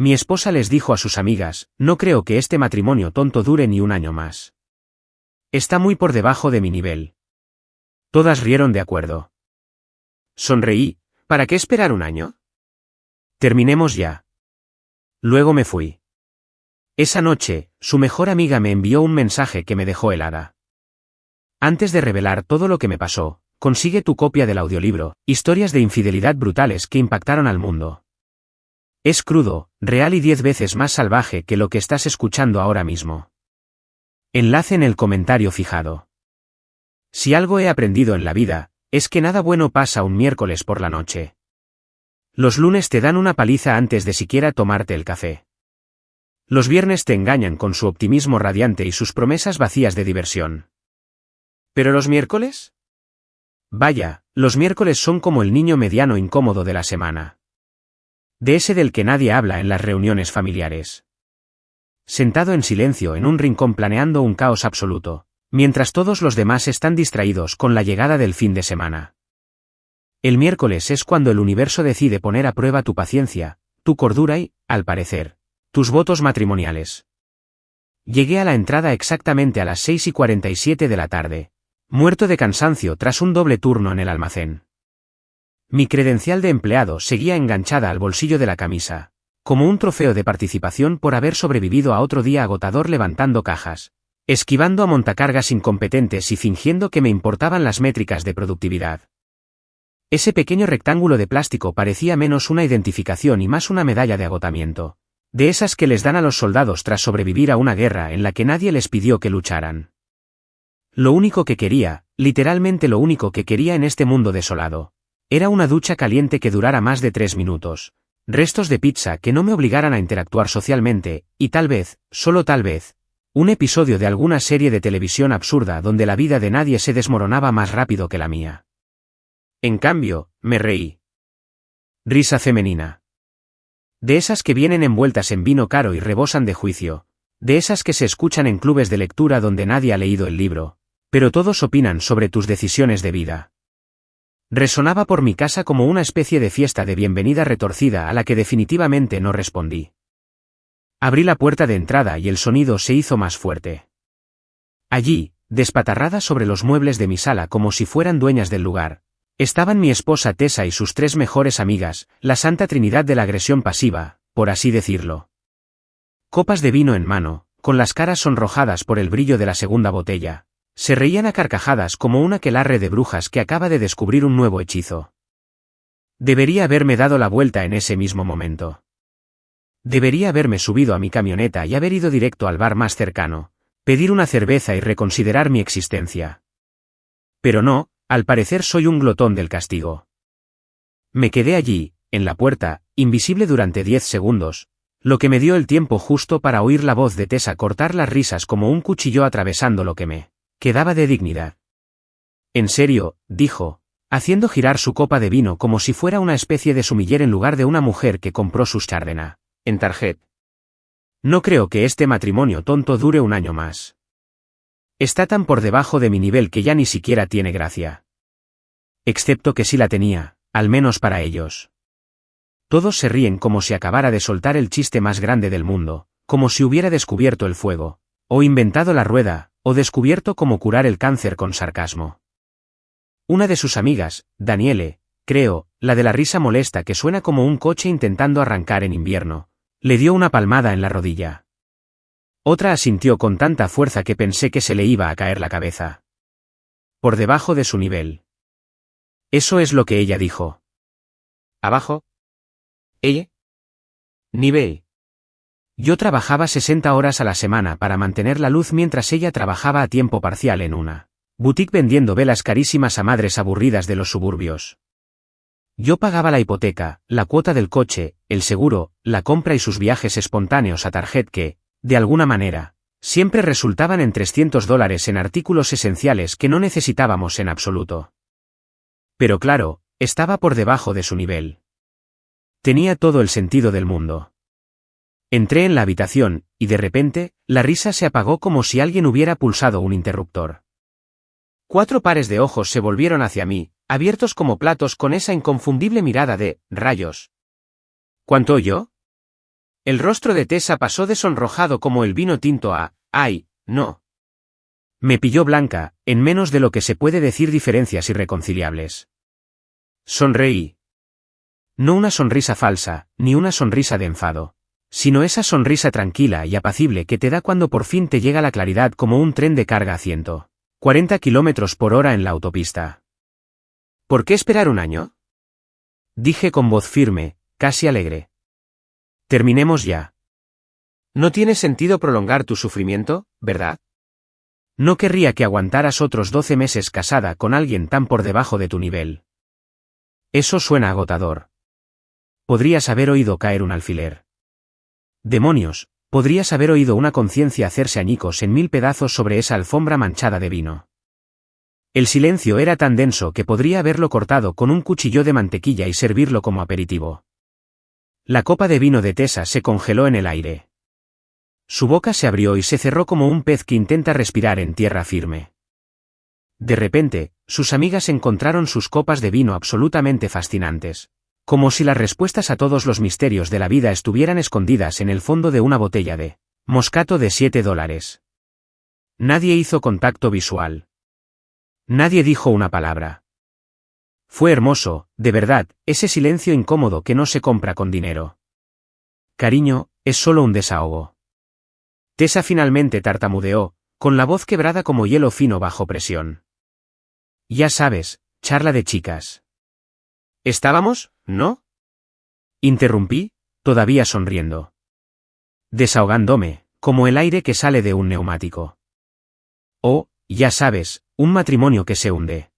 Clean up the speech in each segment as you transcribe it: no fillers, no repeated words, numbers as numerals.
Mi esposa les dijo a sus amigas, no creo que este matrimonio tonto dure ni un año más. Está muy por debajo de mi nivel. Todas rieron de acuerdo. Sonreí, ¿para qué esperar un año? Terminemos ya. Luego me fui. Esa noche, su mejor amiga me envió un mensaje que me dejó helada. Antes de revelar todo lo que me pasó, consigue tu copia del audiolibro, Historias de infidelidad brutales que impactaron al mundo. Es crudo, real y 10 veces más salvaje que lo que estás escuchando ahora mismo. Enlace en el comentario fijado. Si algo he aprendido en la vida, es que nada bueno pasa un miércoles por la noche. Los lunes te dan una paliza antes de siquiera tomarte el café. Los viernes te engañan con su optimismo radiante y sus promesas vacías de diversión. ¿Pero los miércoles? Vaya, los miércoles son como el niño mediano incómodo de la semana. De ese del que nadie habla en las reuniones familiares. Sentado en silencio en un rincón planeando un caos absoluto, mientras todos los demás están distraídos con la llegada del fin de semana. El miércoles es cuando el universo decide poner a prueba tu paciencia, tu cordura y, al parecer, tus votos matrimoniales. Llegué a la entrada exactamente a las 6:47 de la tarde, muerto de cansancio tras un doble turno en el almacén. Mi credencial de empleado seguía enganchada al bolsillo de la camisa, como un trofeo de participación por haber sobrevivido a otro día agotador levantando cajas, esquivando a montacargas incompetentes y fingiendo que me importaban las métricas de productividad. Ese pequeño rectángulo de plástico parecía menos una identificación y más una medalla de agotamiento, de esas que les dan a los soldados tras sobrevivir a una guerra en la que nadie les pidió que lucharan. Lo único que quería, literalmente lo único que quería en este mundo desolado, era una ducha caliente que durara más de 3 minutos, restos de pizza que no me obligaran a interactuar socialmente, y tal vez, solo tal vez, un episodio de alguna serie de televisión absurda donde la vida de nadie se desmoronaba más rápido que la mía. En cambio, me reí. Risa femenina. De esas que vienen envueltas en vino caro y rebosan de juicio, de esas que se escuchan en clubes de lectura donde nadie ha leído el libro, pero todos opinan sobre tus decisiones de vida. Resonaba por mi casa como una especie de fiesta de bienvenida retorcida a la que definitivamente no respondí. Abrí la puerta de entrada y el sonido se hizo más fuerte. Allí, despatarradas sobre los muebles de mi sala como si fueran dueñas del lugar, estaban mi esposa Tessa y sus 3 mejores amigas, la santa trinidad de la agresión pasiva, por así decirlo. Copas de vino en mano, con las caras sonrojadas por el brillo de la segunda botella. Se reían a carcajadas como un aquelarre de brujas que acaba de descubrir un nuevo hechizo. Debería haberme dado la vuelta en ese mismo momento. Debería haberme subido a mi camioneta y haber ido directo al bar más cercano, pedir una cerveza y reconsiderar mi existencia. Pero no, al parecer soy un glotón del castigo. Me quedé allí, en la puerta, invisible durante 10 segundos, lo que me dio el tiempo justo para oír la voz de Tessa cortar las risas como un cuchillo atravesando lo que me quedaba de dignidad. En serio, dijo, haciendo girar su copa de vino como si fuera una especie de sumiller en lugar de una mujer que compró sus Chardonnay en Target. No creo que este matrimonio tonto dure un año más. Está tan por debajo de mi nivel que ya ni siquiera tiene gracia. Excepto que sí la tenía, al menos para ellos. Todos se ríen como si acabara de soltar el chiste más grande del mundo, como si hubiera descubierto el fuego, o inventado la rueda, o descubierto cómo curar el cáncer con sarcasmo. Una de sus amigas, Daniele, creo, la de la risa molesta que suena como un coche intentando arrancar en invierno, le dio una palmada en la rodilla. Otra asintió con tanta fuerza que pensé que se le iba a caer la cabeza. Por debajo de su nivel. Eso es lo que ella dijo. ¿Abajo? ¿Ella? Nivel. Yo trabajaba 60 horas a la semana para mantener la luz mientras ella trabajaba a tiempo parcial en una boutique vendiendo velas carísimas a madres aburridas de los suburbios. Yo pagaba la hipoteca, la cuota del coche, el seguro, la compra y sus viajes espontáneos a Target que, de alguna manera, siempre resultaban en $300 en artículos esenciales que no necesitábamos en absoluto. Pero claro, estaba por debajo de su nivel. Tenía todo el sentido del mundo. Entré en la habitación, y de repente, la risa se apagó como si alguien hubiera pulsado un interruptor. 4 pares de ojos se volvieron hacia mí, abiertos como platos con esa inconfundible mirada de «rayos». ¿Cuánto yo? El rostro de Tessa pasó de sonrojado como el vino tinto a, ¡ay, no! Me pilló blanca, en menos de lo que se puede decir diferencias irreconciliables. Sonreí. No una sonrisa falsa, ni una sonrisa de enfado, sino esa sonrisa tranquila y apacible que te da cuando por fin te llega la claridad como un tren de carga a 140 kilómetros por hora en la autopista. ¿Por qué esperar un año? Dije con voz firme, casi alegre. Terminemos ya. No tiene sentido prolongar tu sufrimiento, ¿verdad? No querría que aguantaras otros 12 meses casada con alguien tan por debajo de tu nivel. Eso suena agotador. Podrías haber oído caer un alfiler. Demonios, podrías haber oído una conciencia hacerse añicos en 1000 pedazos sobre esa alfombra manchada de vino. El silencio era tan denso que podría haberlo cortado con un cuchillo de mantequilla y servirlo como aperitivo. La copa de vino de Tessa se congeló en el aire. Su boca se abrió y se cerró como un pez que intenta respirar en tierra firme. De repente, sus amigas encontraron sus copas de vino absolutamente fascinantes, como si las respuestas a todos los misterios de la vida estuvieran escondidas en el fondo de una botella de Moscato de $7. Nadie hizo contacto visual. Nadie dijo una palabra. Fue hermoso, de verdad, ese silencio incómodo que no se compra con dinero. Cariño, es solo un desahogo. Tessa finalmente tartamudeó, con la voz quebrada como hielo fino bajo presión. Ya sabes, charla de chicas. ¿Estábamos, no? Interrumpí, todavía sonriendo. Desahogándome, como el aire que sale de un neumático. Oh, ya sabes, un matrimonio que se hunde.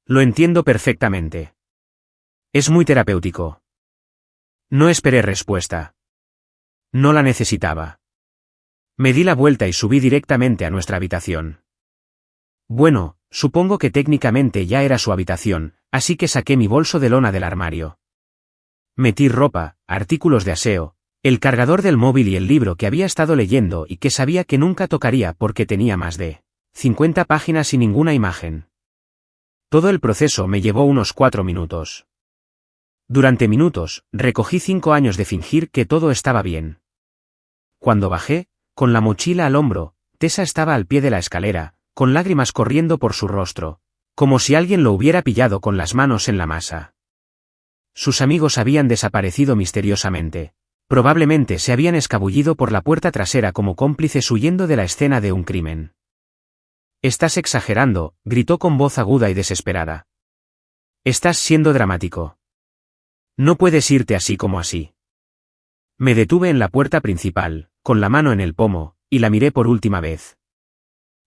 Lo entiendo perfectamente. Es muy terapéutico. No esperé respuesta. No la necesitaba. Me di la vuelta y subí directamente a nuestra habitación. Bueno, supongo que técnicamente ya era su habitación, así que saqué mi bolso de lona del armario. Metí ropa, artículos de aseo, el cargador del móvil y el libro que había estado leyendo y que sabía que nunca tocaría porque tenía más de 50 páginas y ninguna imagen. Todo el proceso me llevó unos 4 minutos. Durante minutos, recogí 5 años de fingir que todo estaba bien. Cuando bajé, con la mochila al hombro, Tessa estaba al pie de la escalera, con lágrimas corriendo por su rostro, como si alguien lo hubiera pillado con las manos en la masa. Sus amigos habían desaparecido misteriosamente. Probablemente se habían escabullido por la puerta trasera como cómplices huyendo de la escena de un crimen. «Estás exagerando», gritó con voz aguda y desesperada. «Estás siendo dramático. No puedes irte así como así». Me detuve en la puerta principal, con la mano en el pomo, y la miré por última vez.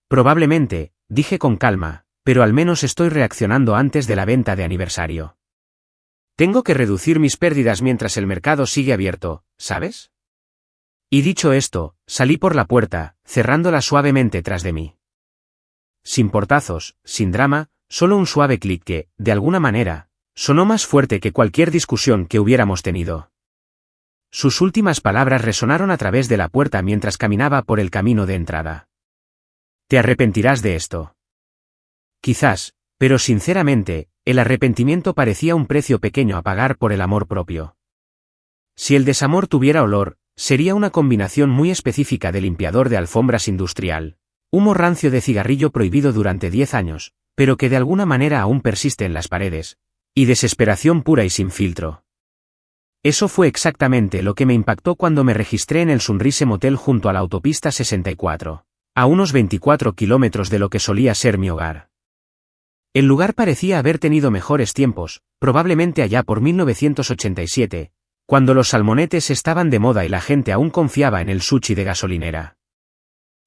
Probablemente, dije con calma, pero al menos estoy reaccionando antes de la venta de aniversario. Tengo que reducir mis pérdidas mientras el mercado sigue abierto, ¿sabes? Y dicho esto, salí por la puerta, cerrándola suavemente tras de mí. Sin portazos, sin drama, solo un suave clic que, de alguna manera, sonó más fuerte que cualquier discusión que hubiéramos tenido. Sus últimas palabras resonaron a través de la puerta mientras caminaba por el camino de entrada. Te arrepentirás de esto. Quizás, pero sinceramente, el arrepentimiento parecía un precio pequeño a pagar por el amor propio. Si el desamor tuviera olor, sería una combinación muy específica de limpiador de alfombras industrial, humo rancio de cigarrillo prohibido durante 10 años, pero que de alguna manera aún persiste en las paredes, y desesperación pura y sin filtro. Eso fue exactamente lo que me impactó cuando me registré en el Sunrise Motel junto a la autopista 64, a unos 24 kilómetros de lo que solía ser mi hogar. El lugar parecía haber tenido mejores tiempos, probablemente allá por 1987, cuando los salmonetes estaban de moda y la gente aún confiaba en el sushi de gasolinera.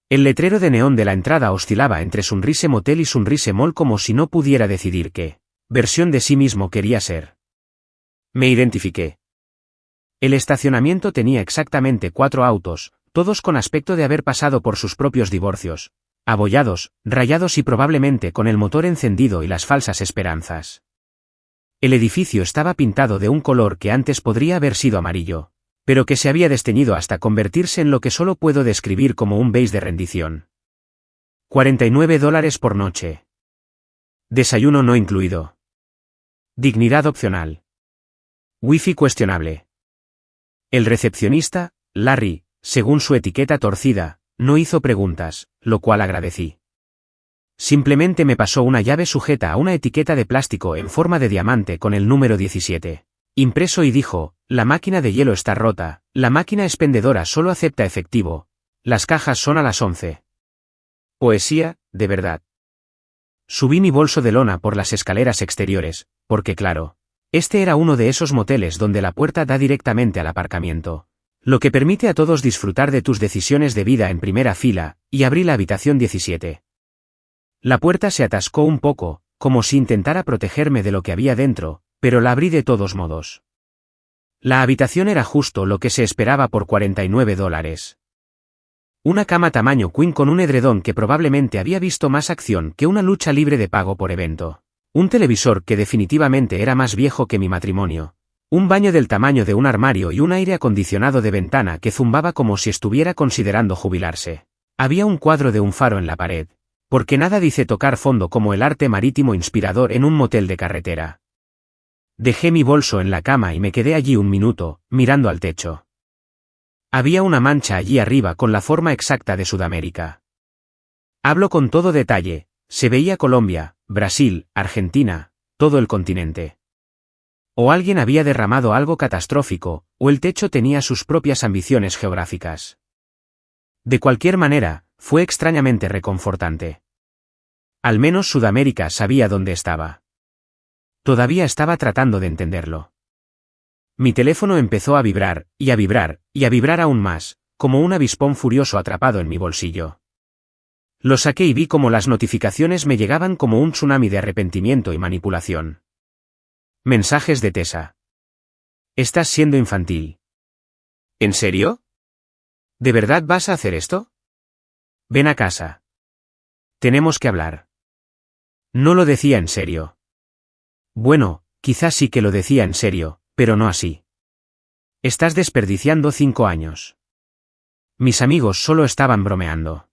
El letrero de neón de la entrada oscilaba entre Sunrise Motel y Sunrise Mall como si no pudiera decidir qué versión de sí mismo quería ser. Me identifiqué. El estacionamiento tenía exactamente 4 autos, todos con aspecto de haber pasado por sus propios divorcios, abollados, rayados y probablemente con el motor encendido y las falsas esperanzas. El edificio estaba pintado de un color que antes podría haber sido amarillo, pero que se había desteñido hasta convertirse en lo que solo puedo describir como un beige de rendición. $49 por noche. Desayuno no incluido. Dignidad opcional. Wi-Fi cuestionable. El recepcionista, Larry, según su etiqueta torcida, no hizo preguntas, lo cual agradecí. Simplemente me pasó una llave sujeta a una etiqueta de plástico en forma de diamante con el número 17. Impreso y dijo, la máquina de hielo está rota, la máquina expendedora solo acepta efectivo, las cajas son a las 11. Poesía, de verdad. Subí mi bolso de lona por las escaleras exteriores, porque claro, este era uno de esos moteles donde la puerta da directamente al aparcamiento, lo que permite a todos disfrutar de tus decisiones de vida en primera fila, y abrí la habitación 17. La puerta se atascó un poco, como si intentara protegerme de lo que había dentro, pero la abrí de todos modos. La habitación era justo lo que se esperaba por $49. Una cama tamaño queen con un edredón que probablemente había visto más acción que una lucha libre de pago por evento. Un televisor que definitivamente era más viejo que mi matrimonio. Un baño del tamaño de un armario y un aire acondicionado de ventana que zumbaba como si estuviera considerando jubilarse. Había un cuadro de un faro en la pared. Porque nada dice tocar fondo como el arte marítimo inspirador en un motel de carretera. Dejé mi bolso en la cama y me quedé allí un minuto, mirando al techo. Había una mancha allí arriba con la forma exacta de Sudamérica. Hablo con todo detalle, se veía Colombia, Brasil, Argentina, todo el continente. O alguien había derramado algo catastrófico, o el techo tenía sus propias ambiciones geográficas. De cualquier manera, fue extrañamente reconfortante. Al menos Sudamérica sabía dónde estaba. Todavía estaba tratando de entenderlo. Mi teléfono empezó a vibrar, y a vibrar, y a vibrar aún más, como un avispón furioso atrapado en mi bolsillo. Lo saqué y vi cómo las notificaciones me llegaban como un tsunami de arrepentimiento y manipulación. Mensajes de Tessa. Estás siendo infantil. ¿En serio? ¿De verdad vas a hacer esto? Ven a casa. Tenemos que hablar. No lo decía en serio. Bueno, quizás sí que lo decía en serio, pero no así. Estás desperdiciando 5 años. Mis amigos solo estaban bromeando.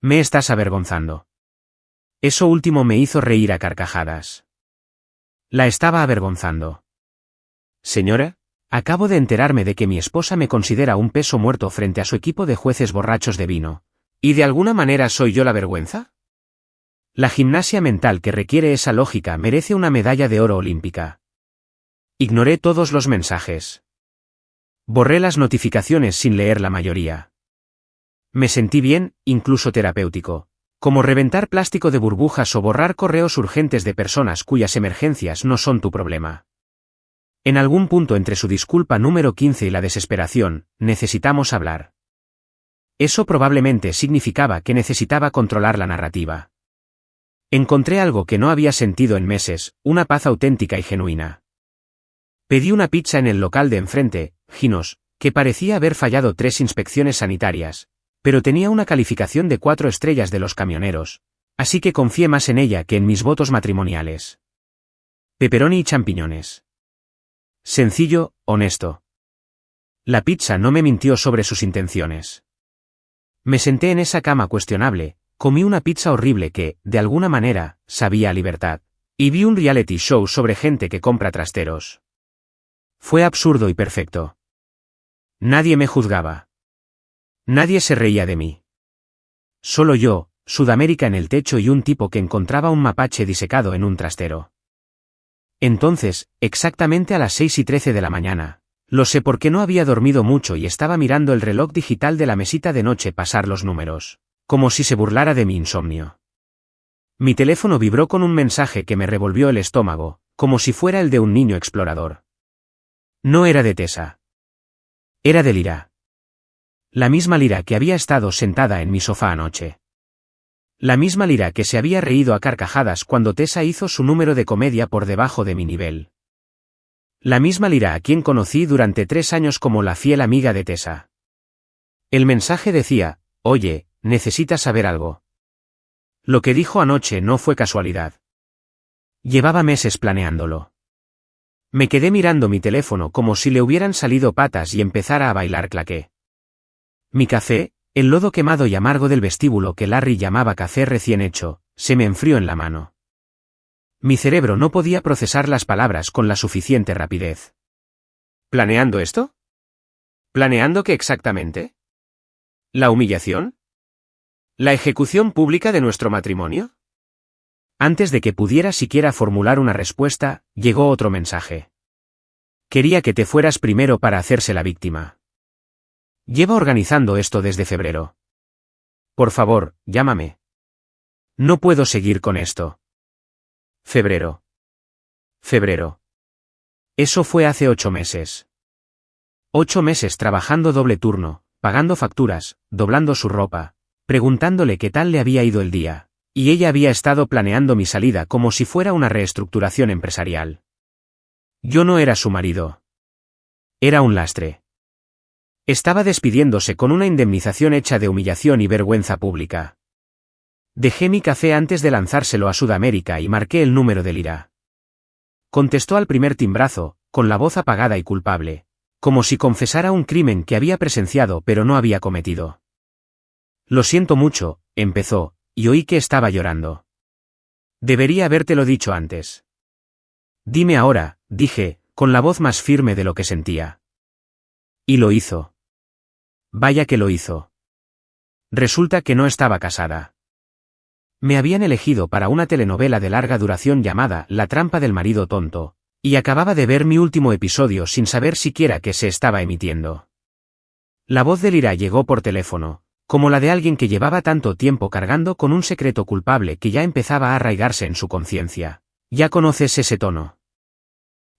Me estás avergonzando. Eso último me hizo reír a carcajadas. La estaba avergonzando. Señora, acabo de enterarme de que mi esposa me considera un peso muerto frente a su equipo de jueces borrachos de vino. ¿Y de alguna manera soy yo la vergüenza? La gimnasia mental que requiere esa lógica merece una medalla de oro olímpica. Ignoré todos los mensajes. Borré las notificaciones sin leer la mayoría. Me sentí bien, incluso terapéutico. Como reventar plástico de burbujas o borrar correos urgentes de personas cuyas emergencias no son tu problema. En algún punto entre su disculpa número 15 y la desesperación, necesitamos hablar. Eso probablemente significaba que necesitaba controlar la narrativa. Encontré algo que no había sentido en meses, una paz auténtica y genuina. Pedí una pizza en el local de enfrente, Ginos, que parecía haber fallado 3 inspecciones sanitarias, pero tenía una calificación de 4 estrellas de los camioneros, así que confié más en ella que en mis votos matrimoniales. Pepperoni y champiñones. Sencillo, honesto. La pizza no me mintió sobre sus intenciones. Me senté en esa cama cuestionable, comí una pizza horrible que, de alguna manera, sabía a libertad, y vi un reality show sobre gente que compra trasteros. Fue absurdo y perfecto. Nadie me juzgaba. Nadie se reía de mí. Solo yo, Sudamérica en el techo y un tipo que encontraba un mapache disecado en un trastero. Entonces, exactamente a las 6:13 de la mañana, lo sé porque no había dormido mucho y estaba mirando el reloj digital de la mesita de noche pasar los números, como si se burlara de mi insomnio. Mi teléfono vibró con un mensaje que me revolvió el estómago, como si fuera el de un niño explorador. No era de Tessa. Era de Lyra. La misma Lyra que había estado sentada en mi sofá anoche. La misma Lyra que se había reído a carcajadas cuando Tessa hizo su número de comedia por debajo de mi nivel. La misma Lyra a quien conocí durante 3 años como la fiel amiga de Tessa. El mensaje decía, oye, necesitas saber algo. Lo que dijo anoche no fue casualidad. Llevaba meses planeándolo. Me quedé mirando mi teléfono como si le hubieran salido patas y empezara a bailar claqué. Mi café, el lodo quemado y amargo del vestíbulo que Larry llamaba café recién hecho, se me enfrió en la mano. Mi cerebro no podía procesar las palabras con la suficiente rapidez. ¿Planeando esto? ¿Planeando qué exactamente? ¿La humillación? ¿La ejecución pública de nuestro matrimonio? Antes de que pudiera siquiera formular una respuesta, llegó otro mensaje. Quería que te fueras primero para hacerse la víctima. Lleva organizando esto desde febrero. Por favor, llámame. No puedo seguir con esto. Febrero. Febrero. Eso fue hace 8 meses. 8 meses trabajando doble turno, pagando facturas, doblando su ropa, preguntándole qué tal le había ido el día, y ella había estado planeando mi salida como si fuera una reestructuración empresarial. Yo no era su marido. Era un lastre. Estaba despidiéndose con una indemnización hecha de humillación y vergüenza pública. Dejé mi café antes de lanzárselo a Sudamérica y marqué el número de Lira. Contestó al primer timbrazo, con la voz apagada y culpable, como si confesara un crimen que había presenciado pero no había cometido. Lo siento mucho, empezó, y oí que estaba llorando. Debería habértelo dicho antes. Dime ahora, dije, con la voz más firme de lo que sentía. Y lo hizo. Vaya que lo hizo. Resulta que no estaba casada. Me habían elegido para una telenovela de larga duración llamada La trampa del marido tonto, y acababa de ver mi último episodio sin saber siquiera que se estaba emitiendo. La voz de Lira llegó por teléfono, como la de alguien que llevaba tanto tiempo cargando con un secreto culpable que ya empezaba a arraigarse en su conciencia. Ya conoces ese tono.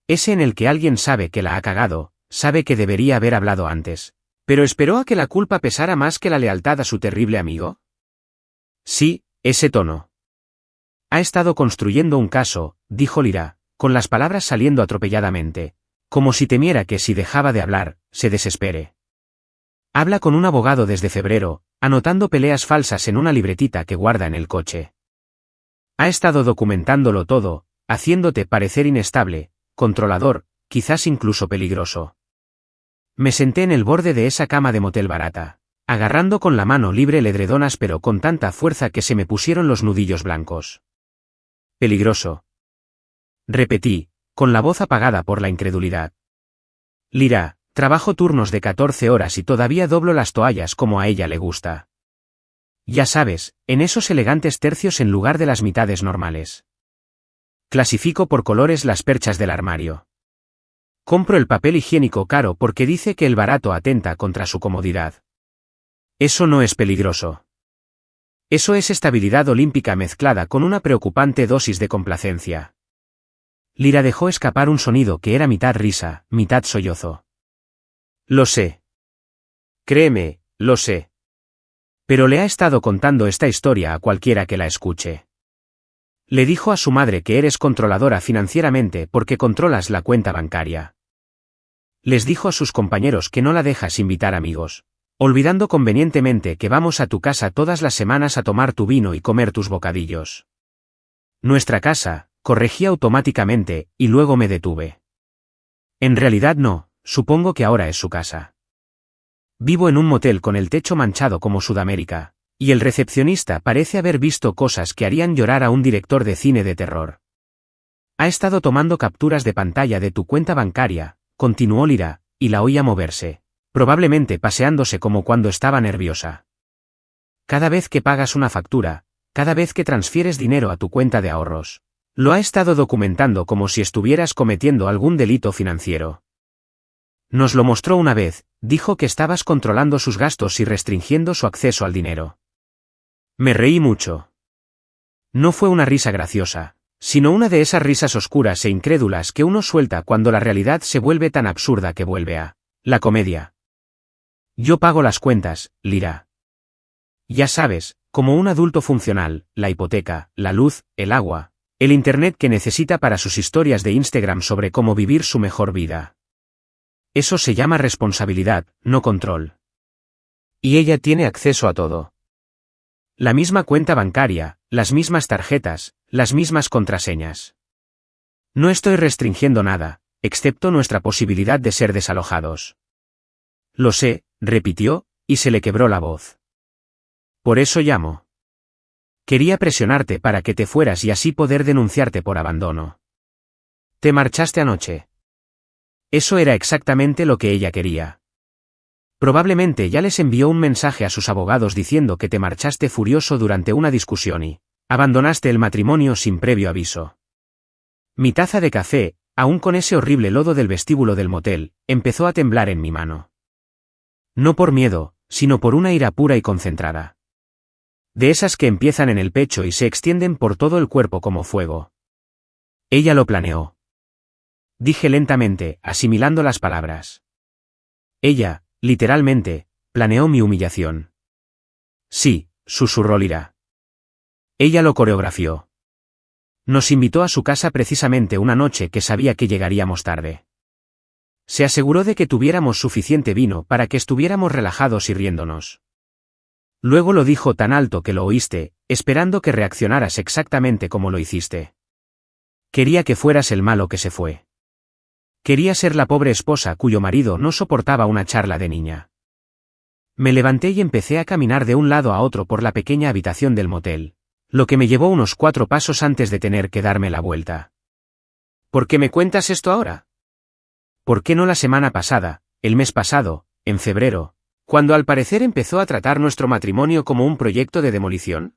Ese en el que alguien sabe que la ha cagado, sabe que debería haber hablado antes, pero esperó a que la culpa pesara más que la lealtad a su terrible amigo. Sí, ese tono. Ha estado construyendo un caso, dijo Lira, con las palabras saliendo atropelladamente, como si temiera que si dejaba de hablar, se desespere. Habla con un abogado desde febrero, anotando peleas falsas en una libretita que guarda en el coche. Ha estado documentándolo todo, haciéndote parecer inestable, controlador, quizás incluso peligroso. Me senté en el borde de esa cama de motel barata, agarrando con la mano libre el edredón áspero con tanta fuerza que se me pusieron los nudillos blancos. Peligroso. Repetí, con la voz apagada por la incredulidad. Lira, trabajo turnos de 14 horas y todavía doblo las toallas como a ella le gusta. Ya sabes, en esos elegantes tercios en lugar de las mitades normales. Clasifico por colores las perchas del armario. Compro el papel higiénico caro porque dice que el barato atenta contra su comodidad. Eso no es peligroso. Eso es estabilidad olímpica mezclada con una preocupante dosis de complacencia. Lira dejó escapar un sonido que era mitad risa, mitad sollozo. Lo sé. Créeme, lo sé. Pero le ha estado contando esta historia a cualquiera que la escuche. Le dijo a su madre que eres controladora financieramente porque controlas la cuenta bancaria. Les dijo a sus compañeros que no la dejas invitar amigos, olvidando convenientemente que vamos a tu casa todas las semanas a tomar tu vino y comer tus bocadillos. Nuestra casa, corregí automáticamente, y luego me detuve. En realidad no, supongo que ahora es su casa. Vivo en un motel con el techo manchado como Sudamérica, y el recepcionista parece haber visto cosas que harían llorar a un director de cine de terror. Ha estado tomando capturas de pantalla de tu cuenta bancaria, continuó Lira, y la oía moverse, probablemente paseándose como cuando estaba nerviosa. Cada vez que pagas una factura, cada vez que transfieres dinero a tu cuenta de ahorros, lo ha estado documentando como si estuvieras cometiendo algún delito financiero. Nos lo mostró una vez, dijo que estabas controlando sus gastos y restringiendo su acceso al dinero. Me reí mucho. No fue una risa graciosa, sino una de esas risas oscuras e incrédulas que uno suelta cuando la realidad se vuelve tan absurda que vuelve a la comedia. Yo pago las cuentas, Lira. Ya sabes, como un adulto funcional, la hipoteca, la luz, el agua, el internet que necesita para sus historias de Instagram sobre cómo vivir su mejor vida. Eso se llama responsabilidad, no control. Y ella tiene acceso a todo. La misma cuenta bancaria, las mismas tarjetas, las mismas contraseñas. No estoy restringiendo nada, excepto nuestra posibilidad de ser desalojados. Lo sé, repitió, y se le quebró la voz. Por eso llamo. Quería presionarte para que te fueras y así poder denunciarte por abandono. Te marchaste anoche. Eso era exactamente lo que ella quería. Probablemente ya les envió un mensaje a sus abogados diciendo que te marchaste furioso durante una discusión y abandonaste el matrimonio sin previo aviso. Mi taza de café, aún con ese horrible lodo del vestíbulo del motel, empezó a temblar en mi mano. No por miedo, sino por una ira pura y concentrada. De esas que empiezan en el pecho y se extienden por todo el cuerpo como fuego. Ella lo planeó. Dije lentamente, asimilando las palabras. Ella, literalmente, planeó mi humillación. Sí, susurró Lyra. Ella lo coreografió. Nos invitó a su casa precisamente una noche que sabía que llegaríamos tarde. Se aseguró de que tuviéramos suficiente vino para que estuviéramos relajados y riéndonos. Luego lo dijo tan alto que lo oíste, esperando que reaccionaras exactamente como lo hiciste. Quería que fueras el malo que se fue. Quería ser la pobre esposa cuyo marido no soportaba una charla de niña. Me levanté y empecé a caminar de un lado a otro por la pequeña habitación del motel, lo que me llevó unos 4 pasos antes de tener que darme la vuelta. ¿Por qué me cuentas esto ahora? ¿Por qué no la semana pasada, el mes pasado, en febrero, cuando al parecer empezó a tratar nuestro matrimonio como un proyecto de demolición?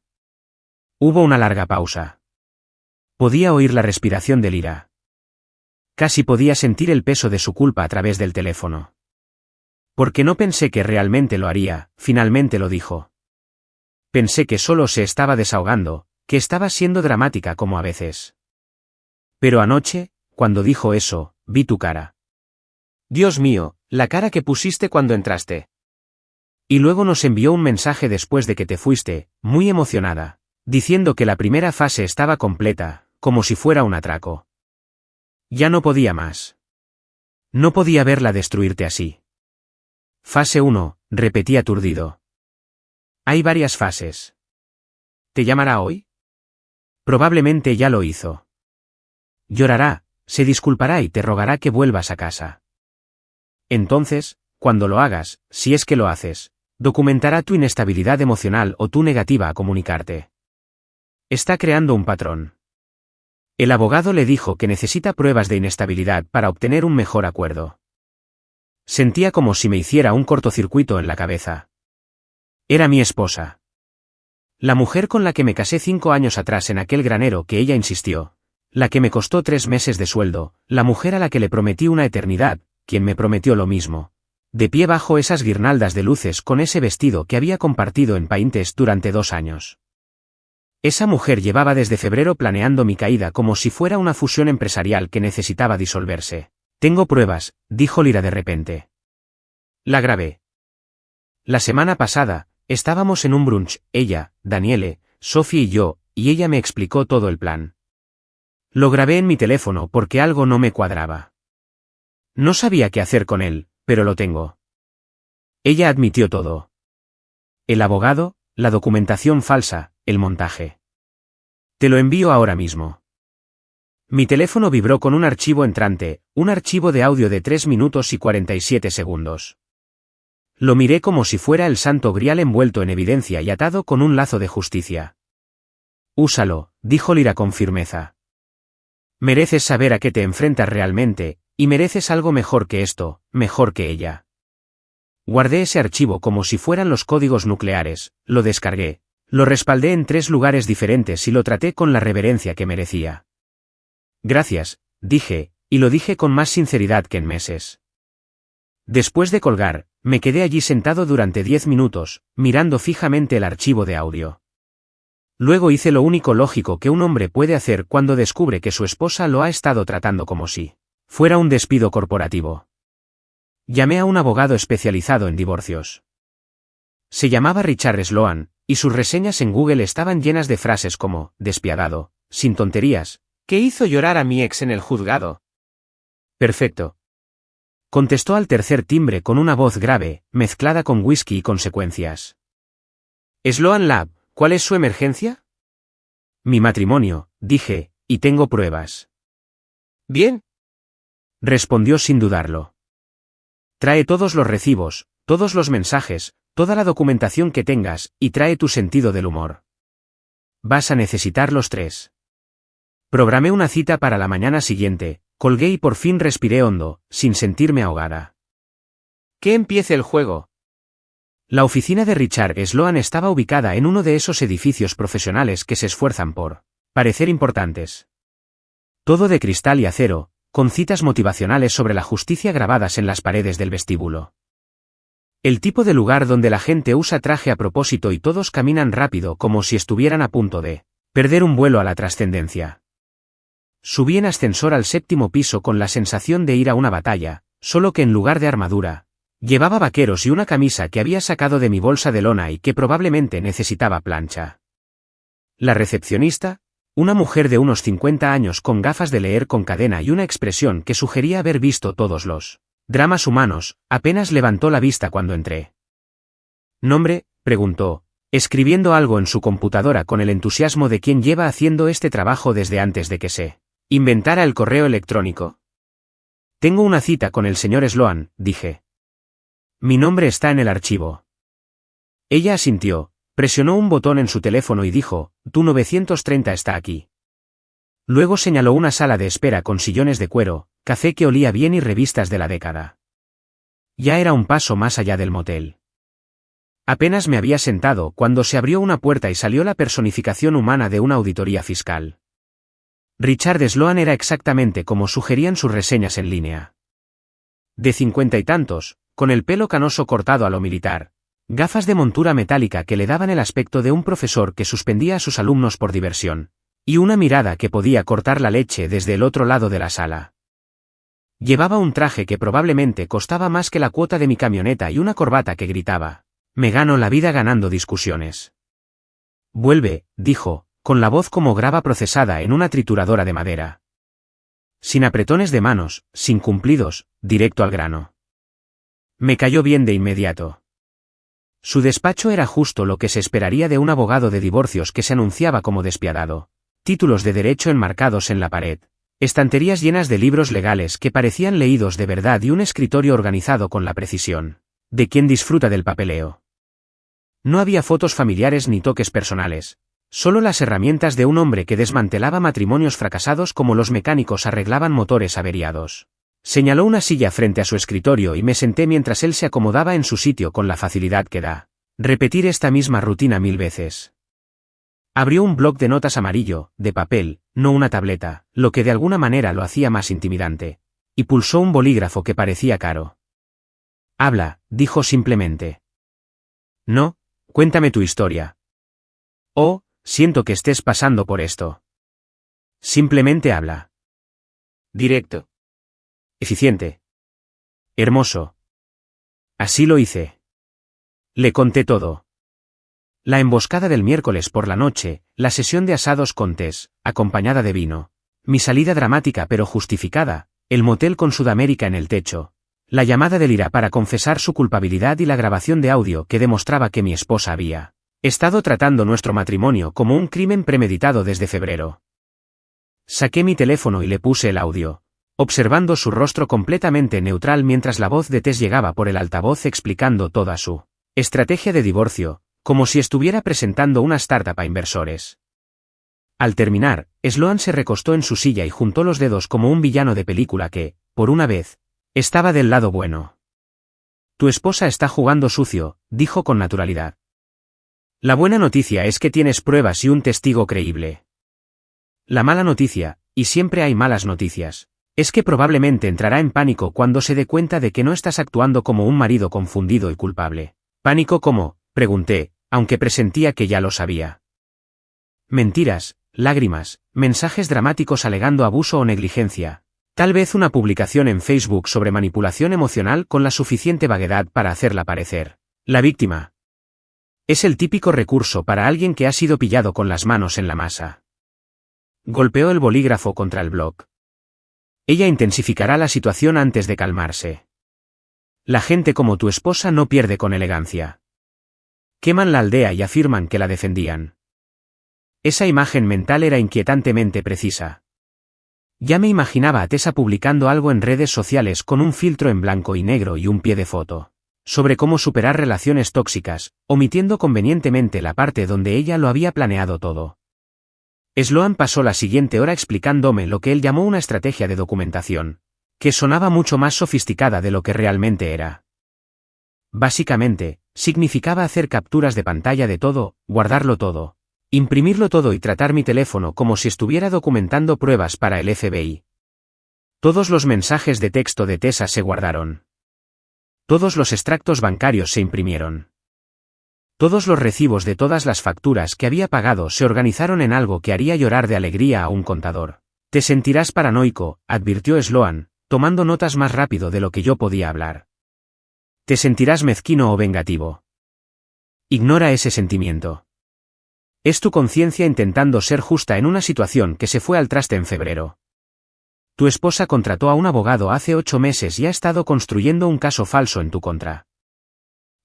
Hubo una larga pausa. Podía oír la respiración de Lyra. Casi podía sentir el peso de su culpa a través del teléfono. Porque no pensé que realmente lo haría, finalmente lo dijo. Pensé que solo se estaba desahogando, que estaba siendo dramática como a veces. Pero anoche, cuando dijo eso, vi tu cara. Dios mío, la cara que pusiste cuando entraste. Y luego nos envió un mensaje después de que te fuiste, muy emocionada, diciendo que la primera fase estaba completa, como si fuera un atraco. Ya no podía más. No podía verla destruirte así. Fase 1, repetí aturdido. Hay varias fases. ¿Te llamará hoy? Probablemente ya lo hizo. Llorará, se disculpará y te rogará que vuelvas a casa. Entonces, cuando lo hagas, si es que lo haces, documentará tu inestabilidad emocional o tu negativa a comunicarte. Está creando un patrón. El abogado le dijo que necesita pruebas de inestabilidad para obtener un mejor acuerdo. Sentía como si me hiciera un cortocircuito en la cabeza. Era mi esposa. La mujer con la que me casé 5 años atrás en aquel granero que ella insistió. La que me costó 3 meses de sueldo, la mujer a la que le prometí una eternidad, quien me prometió lo mismo. De pie bajo esas guirnaldas de luces con ese vestido que había compartido en Pinterest durante 2 años. Esa mujer llevaba desde febrero planeando mi caída como si fuera una fusión empresarial que necesitaba disolverse. Tengo pruebas, dijo Lyra de repente. La grabé. La semana pasada, estábamos en un brunch, ella, Daniele, Sophie y yo, y ella me explicó todo el plan. Lo grabé en mi teléfono porque algo no me cuadraba. No sabía qué hacer con él, pero lo tengo. Ella admitió todo. El abogado, la documentación falsa, el montaje. Te lo envío ahora mismo. Mi teléfono vibró con un archivo entrante, un archivo de audio de 3 minutos y 47 segundos. Lo miré como si fuera el santo grial envuelto en evidencia y atado con un lazo de justicia. Úsalo, dijo Lyra con firmeza. Mereces saber a qué te enfrentas realmente, y mereces algo mejor que esto, mejor que ella. Guardé ese archivo como si fueran los códigos nucleares, lo descargué, lo respaldé en 3 lugares diferentes y lo traté con la reverencia que merecía. Gracias, dije, y lo dije con más sinceridad que en meses. Después de colgar, me quedé allí sentado durante 10 minutos, mirando fijamente el archivo de audio. Luego hice lo único lógico que un hombre puede hacer cuando descubre que su esposa lo ha estado tratando como si fuera un despido corporativo. Llamé a un abogado especializado en divorcios. Se llamaba Richard Sloan, y sus reseñas en Google estaban llenas de frases como, despiadado, sin tonterías, ¿qué hizo llorar a mi ex en el juzgado? Perfecto. Contestó al tercer timbre con una voz grave, mezclada con whisky y consecuencias. Sloan Lab, ¿cuál es su emergencia? Mi matrimonio, dije, y tengo pruebas. Bien. Respondió sin dudarlo. Trae todos los recibos, todos los mensajes, toda la documentación que tengas, y trae tu sentido del humor. Vas a necesitar los 3. Programé una cita para la mañana siguiente, colgué y por fin respiré hondo, sin sentirme ahogada. Que empiece el juego, La oficina de Richard Sloan estaba ubicada en uno de esos edificios profesionales que se esfuerzan por parecer importantes. Todo de cristal y acero, con citas motivacionales sobre la justicia grabadas en las paredes del vestíbulo. El tipo de lugar donde la gente usa traje a propósito y todos caminan rápido como si estuvieran a punto de perder un vuelo a la trascendencia. Subí en ascensor al 7º piso con la sensación de ir a una batalla, solo que en lugar de armadura, llevaba vaqueros y una camisa que había sacado de mi bolsa de lona y que probablemente necesitaba plancha. La recepcionista, una mujer de unos 50 años con gafas de leer con cadena y una expresión que sugería haber visto todos los dramas humanos, apenas levantó la vista cuando entré. ¿Nombre?, preguntó, escribiendo algo en su computadora con el entusiasmo de quien lleva haciendo este trabajo desde antes de que se inventara el correo electrónico. Tengo una cita con el señor Sloan, dije. Mi nombre está en el archivo. Ella asintió, presionó un botón en su teléfono y dijo, tu 930 está aquí. Luego señaló una sala de espera con sillones de cuero, café que olía bien y revistas de la década. Ya era un paso más allá del motel. Apenas me había sentado cuando se abrió una puerta y salió la personificación humana de una auditoría fiscal. Richard Sloan era exactamente como sugerían sus reseñas en línea. De 50 y tantos, con el pelo canoso cortado a lo militar, gafas de montura metálica que le daban el aspecto de un profesor que suspendía a sus alumnos por diversión, y una mirada que podía cortar la leche desde el otro lado de la sala. Llevaba un traje que probablemente costaba más que la cuota de mi camioneta y una corbata que gritaba, me gano la vida ganando discusiones. Vuelve, dijo, con la voz como grava procesada en una trituradora de madera. Sin apretones de manos, sin cumplidos, directo al grano. Me cayó bien de inmediato. Su despacho era justo lo que se esperaría de un abogado de divorcios que se anunciaba como despiadado. Títulos de derecho enmarcados en la pared, estanterías llenas de libros legales que parecían leídos de verdad y un escritorio organizado con la precisión de quien disfruta del papeleo. No había fotos familiares ni toques personales, solo las herramientas de un hombre que desmantelaba matrimonios fracasados como los mecánicos arreglaban motores averiados. Señaló una silla frente a su escritorio y me senté mientras él se acomodaba en su sitio con la facilidad que da repetir esta misma rutina 1000 veces. Abrió un bloc de notas amarillo, de papel, no una tableta, lo que de alguna manera lo hacía más intimidante, y pulsó un bolígrafo que parecía caro. Habla, dijo simplemente. No, cuéntame tu historia. Oh, siento que estés pasando por esto. Simplemente habla. Directo. Eficiente. Hermoso. Así lo hice. Le conté todo. La emboscada del miércoles por la noche, la sesión de asados con Tess, acompañada de vino, mi salida dramática pero justificada, el motel con Sudamérica en el techo, la llamada del Ira para confesar su culpabilidad y la grabación de audio que demostraba que mi esposa había estado tratando nuestro matrimonio como un crimen premeditado desde febrero. Saqué mi teléfono y le puse el audio, observando su rostro completamente neutral mientras la voz de Tess llegaba por el altavoz explicando toda su estrategia de divorcio, como si estuviera presentando una startup a inversores. Al terminar, Sloan se recostó en su silla y juntó los dedos como un villano de película que, por una vez, estaba del lado bueno. Tu esposa está jugando sucio, dijo con naturalidad. La buena noticia es que tienes pruebas y un testigo creíble. La mala noticia, y siempre hay malas noticias, es que probablemente entrará en pánico cuando se dé cuenta de que no estás actuando como un marido confundido y culpable. ¿Pánico cómo?, pregunté, aunque presentía que ya lo sabía. Mentiras, lágrimas, mensajes dramáticos alegando abuso o negligencia. Tal vez una publicación en Facebook sobre manipulación emocional con la suficiente vaguedad para hacerla parecer la víctima. Es el típico recurso para alguien que ha sido pillado con las manos en la masa. Golpeó el bolígrafo contra el bloc. Ella intensificará la situación antes de calmarse. La gente como tu esposa no pierde con elegancia. Queman la aldea y afirman que la defendían. Esa imagen mental era inquietantemente precisa. Ya me imaginaba a Tessa publicando algo en redes sociales con un filtro en blanco y negro y un pie de foto, sobre cómo superar relaciones tóxicas, omitiendo convenientemente la parte donde ella lo había planeado todo. Sloan pasó la siguiente hora explicándome lo que él llamó una estrategia de documentación, que sonaba mucho más sofisticada de lo que realmente era. básicamente, significaba hacer capturas de pantalla de todo, guardarlo todo, imprimirlo todo y tratar mi teléfono como si estuviera documentando pruebas para el FBI. Todos los mensajes de texto de Tessa se guardaron. Todos los extractos bancarios se imprimieron. Todos los recibos de todas las facturas que había pagado se organizaron en algo que haría llorar de alegría a un contador. Te sentirás paranoico, advirtió Sloan, tomando notas más rápido de lo que yo podía hablar. Te sentirás mezquino o vengativo. Ignora ese sentimiento. Es tu conciencia intentando ser justa en una situación que se fue al traste en febrero. Tu esposa contrató a un abogado hace 8 meses y ha estado construyendo un caso falso en tu contra.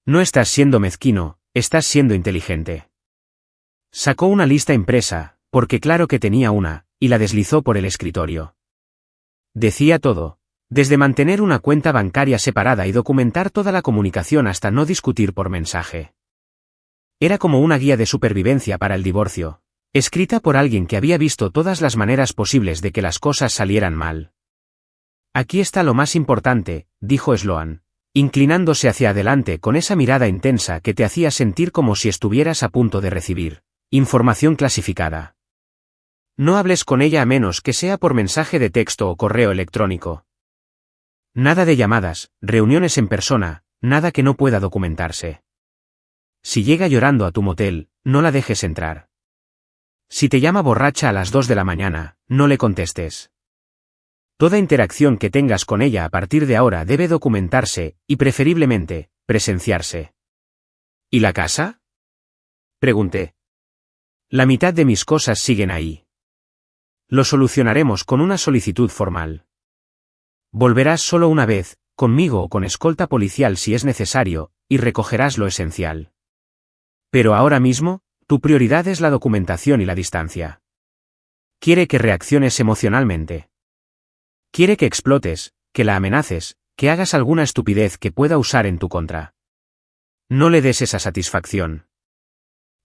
No estás siendo mezquino, estás siendo inteligente. Sacó una lista impresa, porque claro que tenía una, y la deslizó por el escritorio. Decía todo, desde mantener una cuenta bancaria separada y documentar toda la comunicación hasta no discutir por mensaje. Era como una guía de supervivencia para el divorcio, escrita por alguien que había visto todas las maneras posibles de que las cosas salieran mal. Aquí está lo más importante, dijo Sloan, inclinándose hacia adelante con esa mirada intensa que te hacía sentir como si estuvieras a punto de recibir información clasificada. No hables con ella a menos que sea por mensaje de texto o correo electrónico. Nada de llamadas, reuniones en persona, nada que no pueda documentarse. Si llega llorando a tu motel, no la dejes entrar. Si te llama borracha a las 2 de la mañana, no le contestes. Toda interacción que tengas con ella a partir de ahora debe documentarse, y preferiblemente, presenciarse. ¿Y la casa? Pregunté. La mitad de mis cosas siguen ahí. Lo solucionaremos con una solicitud formal. Volverás solo una vez, conmigo o con escolta policial si es necesario, y recogerás lo esencial. Pero ahora mismo, tu prioridad es la documentación y la distancia. Quiere que reacciones emocionalmente. Quiere que explotes, que la amenaces, que hagas alguna estupidez que pueda usar en tu contra. No le des esa satisfacción.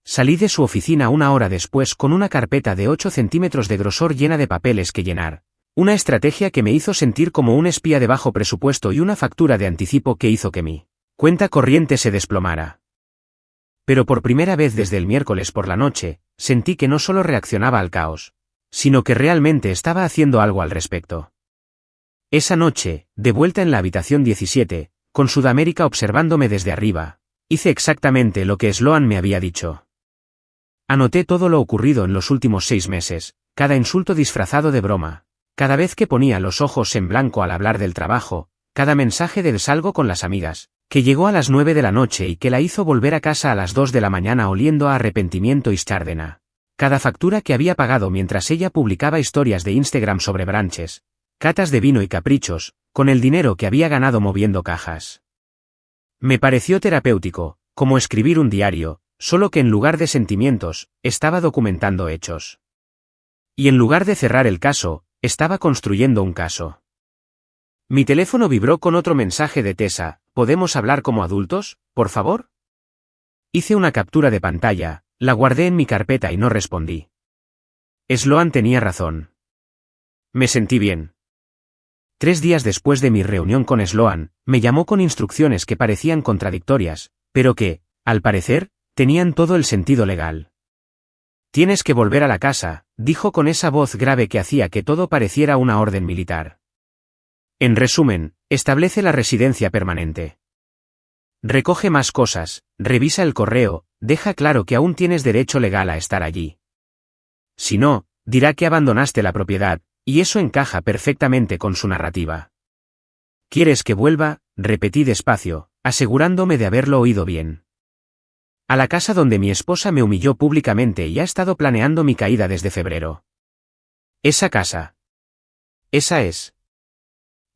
Salí de su oficina 1 hora después con una carpeta de 8 centímetros de grosor llena de papeles que llenar, una estrategia que me hizo sentir como un espía de bajo presupuesto y una factura de anticipo que hizo que mi cuenta corriente se desplomara. Pero por primera vez desde el miércoles por la noche, sentí que no solo reaccionaba al caos, sino que realmente estaba haciendo algo al respecto. Esa noche, de vuelta en la habitación 17, con Sudamérica observándome desde arriba, hice exactamente lo que Sloan me había dicho. Anoté todo lo ocurrido en los últimos 6 meses, cada insulto disfrazado de broma, cada vez que ponía los ojos en blanco al hablar del trabajo, cada mensaje del salgo con las amigas, que llegó a las 9 de la noche y que la hizo volver a casa a las 2 de la mañana oliendo a arrepentimiento y chárdena. Cada factura que había pagado mientras ella publicaba historias de Instagram sobre branches, catas de vino y caprichos, con el dinero que había ganado moviendo cajas. Me pareció terapéutico, como escribir un diario, solo que en lugar de sentimientos, estaba documentando hechos. Y en lugar de cerrar el caso, estaba construyendo un caso. Mi teléfono vibró con otro mensaje de Tessa. ¿Podemos hablar como adultos, por favor? Hice una captura de pantalla, la guardé en mi carpeta y no respondí. Sloan tenía razón. Me sentí bien. 3 días después de mi reunión con Sloan, me llamó con instrucciones que parecían contradictorias, pero que, al parecer, tenían todo el sentido legal. Tienes que volver a la casa, dijo con esa voz grave que hacía que todo pareciera una orden militar. En resumen, establece la residencia permanente. Recoge más cosas, revisa el correo, deja claro que aún tienes derecho legal a estar allí. Si no, dirá que abandonaste la propiedad, y eso encaja perfectamente con su narrativa. ¿Quieres que vuelva?, repetí despacio, asegurándome de haberlo oído bien. A la casa donde mi esposa me humilló públicamente y ha estado planeando mi caída desde febrero. Esa casa. Esa es.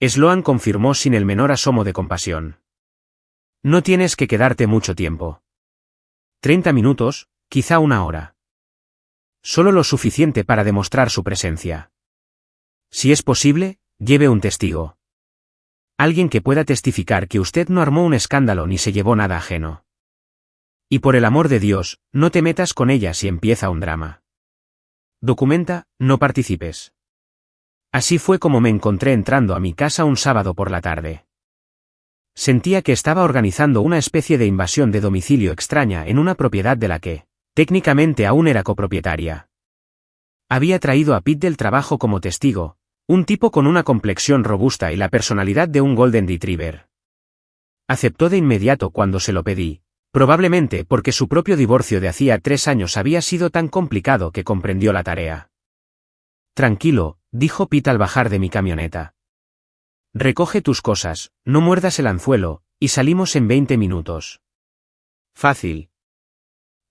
Sloan confirmó sin el menor asomo de compasión. No tienes que quedarte mucho tiempo. 30 minutos, quizá 1 hora. Solo lo suficiente para demostrar su presencia. Si es posible, lleve un testigo. Alguien que pueda testificar que usted no armó un escándalo ni se llevó nada ajeno. Y por el amor de Dios, no te metas con ella si empieza un drama. Documenta, no participes. Así fue como me encontré entrando a mi casa un sábado por la tarde. Sentía que estaba organizando una especie de invasión de domicilio extraña en una propiedad de la que, técnicamente, aún era copropietaria. Había traído a Pete del trabajo como testigo, un tipo con una complexión robusta y la personalidad de un Golden Retriever. Aceptó de inmediato cuando se lo pedí, probablemente porque su propio divorcio de hacía 3 años había sido tan complicado que comprendió la tarea. Tranquilo, dijo Pete al bajar de mi camioneta. Recoge tus cosas, no muerdas el anzuelo, y salimos en 20 minutos. Fácil.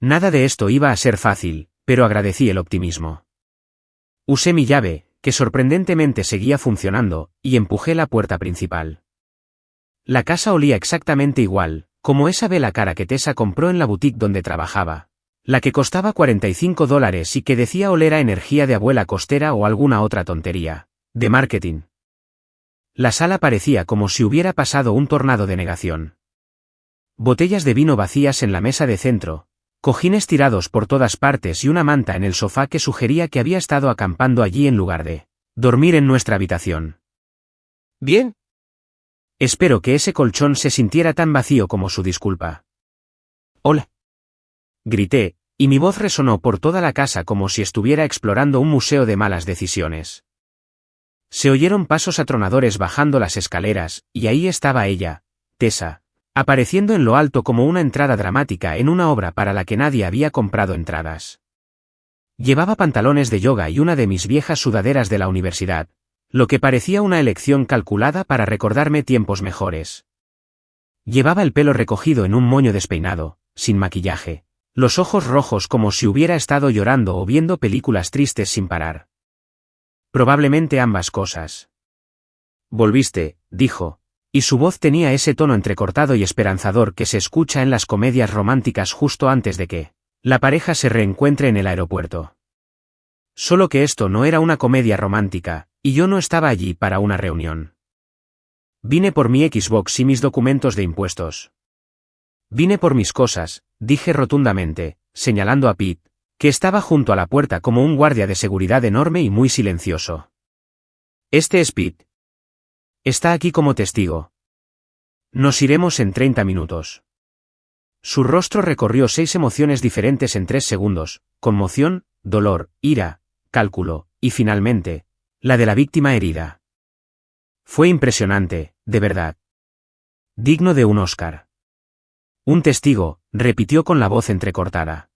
Nada de esto iba a ser fácil, pero agradecí el optimismo. Usé mi llave, que sorprendentemente seguía funcionando, y empujé la puerta principal. La casa olía exactamente igual, como esa vela cara que Tessa compró en la boutique donde trabajaba, la que costaba $45 y que decía oler a energía de abuela costera o alguna otra tontería, de marketing. La sala parecía como si hubiera pasado un tornado de negación. Botellas de vino vacías en la mesa de centro, cojines tirados por todas partes y una manta en el sofá que sugería que había estado acampando allí en lugar de dormir en nuestra habitación. ¿Bien? Espero que ese colchón se sintiera tan vacío como su disculpa. Hola. Grité, y mi voz resonó por toda la casa como si estuviera explorando un museo de malas decisiones. Se oyeron pasos atronadores bajando las escaleras, y ahí estaba ella, Tessa, apareciendo en lo alto como una entrada dramática en una obra para la que nadie había comprado entradas. Llevaba pantalones de yoga y una de mis viejas sudaderas de la universidad, lo que parecía una elección calculada para recordarme tiempos mejores. Llevaba el pelo recogido en un moño despeinado, sin maquillaje, los ojos rojos como si hubiera estado llorando o viendo películas tristes sin parar. Probablemente ambas cosas. Volviste, dijo, y su voz tenía ese tono entrecortado y esperanzador que se escucha en las comedias románticas justo antes de que la pareja se reencuentre en el aeropuerto. Solo que esto no era una comedia romántica, y yo no estaba allí para una reunión. Vine por mi Xbox y mis documentos de impuestos. Vine por mis cosas, dije rotundamente, señalando a Pete, que estaba junto a la puerta como un guardia de seguridad enorme y muy silencioso. Este es Pete. Está aquí como testigo. Nos iremos en 30 minutos. Su rostro recorrió 6 emociones diferentes en 3 segundos, conmoción, dolor, ira, cálculo, y finalmente, la de la víctima herida. Fue impresionante, de verdad. Digno de un Oscar. Un testigo, repitió con la voz entrecortada.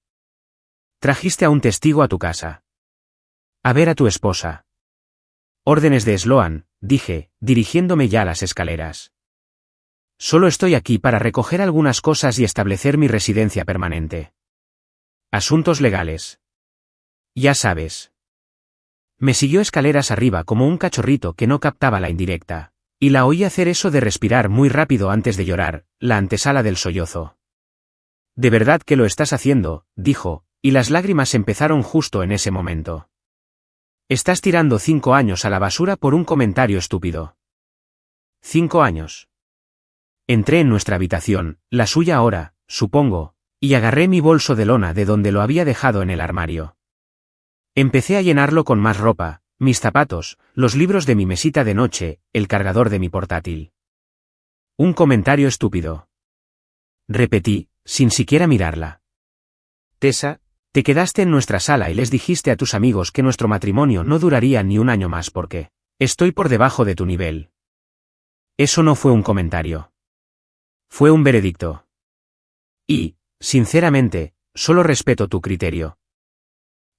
Trajiste a un testigo a tu casa. A ver a tu esposa. Órdenes de Sloan, dije, dirigiéndome ya a las escaleras. Solo estoy aquí para recoger algunas cosas y establecer mi residencia permanente. Asuntos legales. Ya sabes. Me siguió escaleras arriba como un cachorrito que no captaba la indirecta, y la oí hacer eso de respirar muy rápido antes de llorar, la antesala del sollozo. De verdad que lo estás haciendo, dijo, y las lágrimas empezaron justo en ese momento. Estás tirando 5 años a la basura por un comentario estúpido. 5 años. Entré en nuestra habitación, la suya ahora, supongo, y agarré mi bolso de lona de donde lo había dejado en el armario. Empecé a llenarlo con más ropa, mis zapatos, los libros de mi mesita de noche, el cargador de mi portátil. Un comentario estúpido. Repetí, sin siquiera mirarla. Tessa, te quedaste en nuestra sala y les dijiste a tus amigos que nuestro matrimonio no duraría ni un año más porque estoy por debajo de tu nivel. Eso no fue un comentario. Fue un veredicto. Y, sinceramente, solo respeto tu criterio.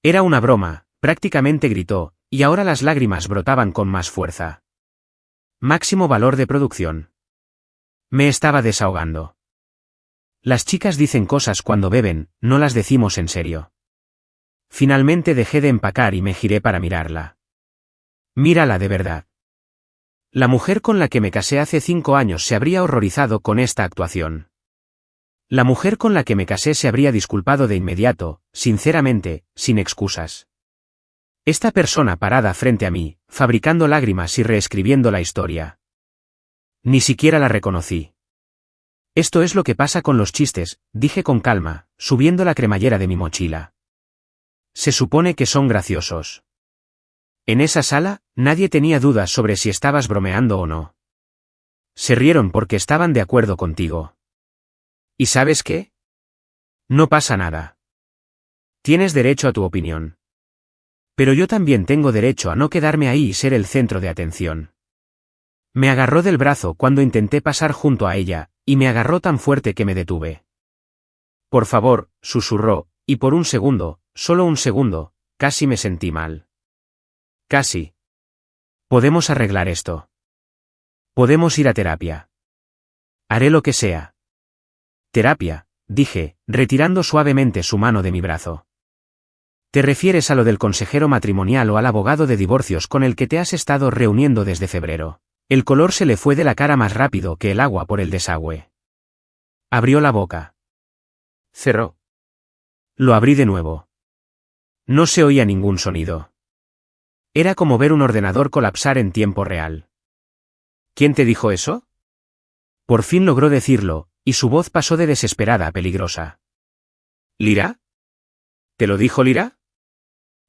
Era una broma, prácticamente gritó, y ahora las lágrimas brotaban con más fuerza. Máximo valor de producción. Me estaba desahogando. Las chicas dicen cosas cuando beben, no las decimos en serio. Finalmente dejé de empacar y me giré para mirarla. Mírala de verdad. La mujer con la que me casé hace 5 años se habría horrorizado con esta actuación. La mujer con la que me casé se habría disculpado de inmediato, sinceramente, sin excusas. Esta persona parada frente a mí, fabricando lágrimas y reescribiendo la historia. Ni siquiera la reconocí. Esto es lo que pasa con los chistes, dije con calma, subiendo la cremallera de mi mochila. Se supone que son graciosos. En esa sala, nadie tenía dudas sobre si estabas bromeando o no. Se rieron porque estaban de acuerdo contigo. ¿Y sabes qué? No pasa nada. Tienes derecho a tu opinión. Pero yo también tengo derecho a no quedarme ahí y ser el centro de atención. Me agarró del brazo cuando intenté pasar junto a ella, y me agarró tan fuerte que me detuve. Por favor, susurró, y por un segundo, solo un segundo, casi me sentí mal. Casi. Podemos arreglar esto. Podemos ir a terapia. Haré lo que sea. Terapia, dije, retirando suavemente su mano de mi brazo. ¿Te refieres a lo del consejero matrimonial o al abogado de divorcios con el que te has estado reuniendo desde febrero? El color se le fue de la cara más rápido que el agua por el desagüe. Abrió la boca. Cerró. Lo abrí de nuevo. No se oía ningún sonido. Era como ver un ordenador colapsar en tiempo real. ¿Quién te dijo eso? Por fin logró decirlo, y su voz pasó de desesperada a peligrosa. ¿Lira? ¿Te lo dijo Lira?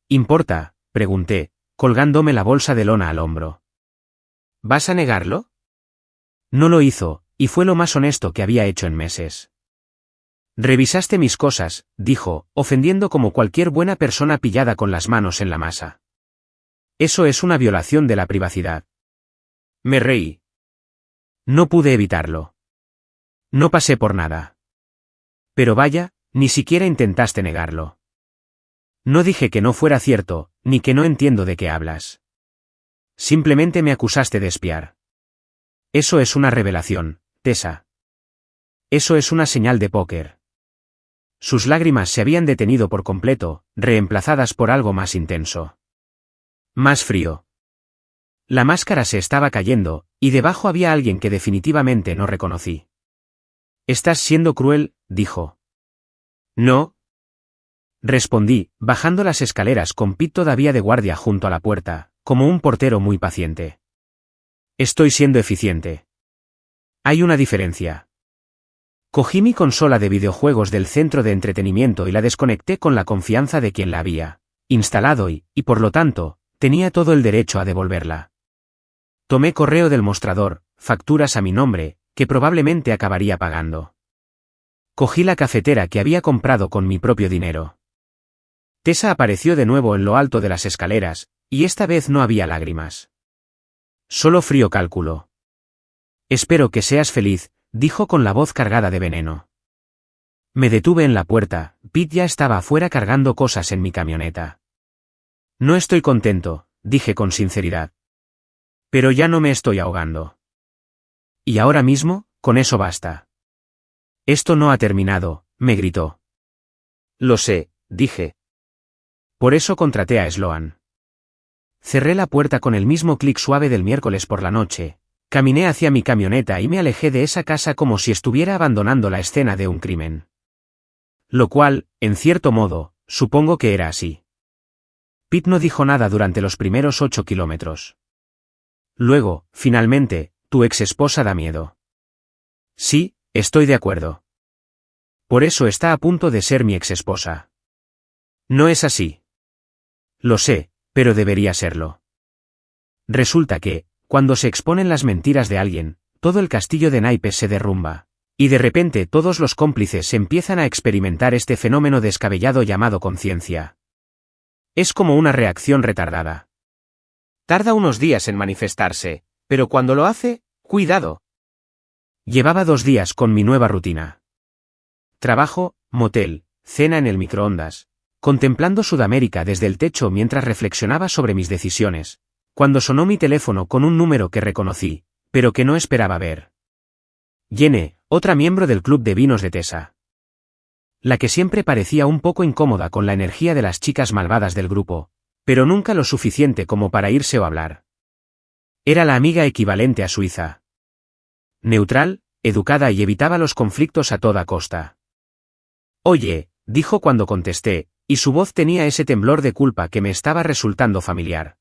¿Importa?, pregunté, colgándome la bolsa de lona al hombro. ¿Vas a negarlo? No lo hizo, y fue lo más honesto que había hecho en meses. Revisaste mis cosas, dijo, ofendiendo como cualquier buena persona pillada con las manos en la masa. Eso es una violación de la privacidad. Me reí. No pude evitarlo. No pasé por nada. Pero vaya, ni siquiera intentaste negarlo. No dije que no fuera cierto, ni que no entiendo de qué hablas. Simplemente me acusaste de espiar. Eso es una revelación, Tessa. Eso es una señal de póker. Sus lágrimas se habían detenido por completo, reemplazadas por algo más intenso. Más frío. La máscara se estaba cayendo, y debajo había alguien que definitivamente no reconocí. Estás siendo cruel, dijo. No. Respondí, bajando las escaleras con Pete todavía de guardia junto a la puerta, como un portero muy paciente. Estoy siendo eficiente. Hay una diferencia. Cogí mi consola de videojuegos del centro de entretenimiento y la desconecté con la confianza de quien la había instalado y por lo tanto, tenía todo el derecho a devolverla. Tomé correo del mostrador, facturas a mi nombre, que probablemente acabaría pagando. Cogí la cafetera que había comprado con mi propio dinero. Tessa apareció de nuevo en lo alto de las escaleras, y esta vez no había lágrimas. Solo frío cálculo. Espero que seas feliz, dijo con la voz cargada de veneno. Me detuve en la puerta, Pete ya estaba afuera cargando cosas en mi camioneta. No estoy contento, dije con sinceridad. Pero ya no me estoy ahogando. Y ahora mismo, con eso basta. Esto no ha terminado, me gritó. Lo sé, dije. Por eso contraté a Sloan. Cerré la puerta con el mismo clic suave del miércoles por la noche, caminé hacia mi camioneta y me alejé de esa casa como si estuviera abandonando la escena de un crimen. Lo cual, en cierto modo, supongo que era así. Pete no dijo nada durante los primeros 8 kilómetros. Luego, finalmente, tu exesposa da miedo. Sí, estoy de acuerdo. Por eso está a punto de ser mi exesposa. No es así. Lo sé, pero debería serlo. Resulta que, cuando se exponen las mentiras de alguien, todo el castillo de naipes se derrumba, y de repente todos los cómplices empiezan a experimentar este fenómeno descabellado llamado conciencia. Es como una reacción retardada. Tarda unos días en manifestarse, pero cuando lo hace, ¡cuidado! Llevaba 2 días con mi nueva rutina. Trabajo, motel, cena en el microondas, contemplando Sudamérica desde el techo mientras reflexionaba sobre mis decisiones, cuando sonó mi teléfono con un número que reconocí, pero que no esperaba ver. Jenny, otra miembro del club de vinos de Tessa. La que siempre parecía un poco incómoda con la energía de las chicas malvadas del grupo, pero nunca lo suficiente como para irse o hablar. Era la amiga equivalente a Suiza. Neutral, educada y evitaba los conflictos a toda costa. Oye, dijo cuando contesté, y su voz tenía ese temblor de culpa que me estaba resultando familiar.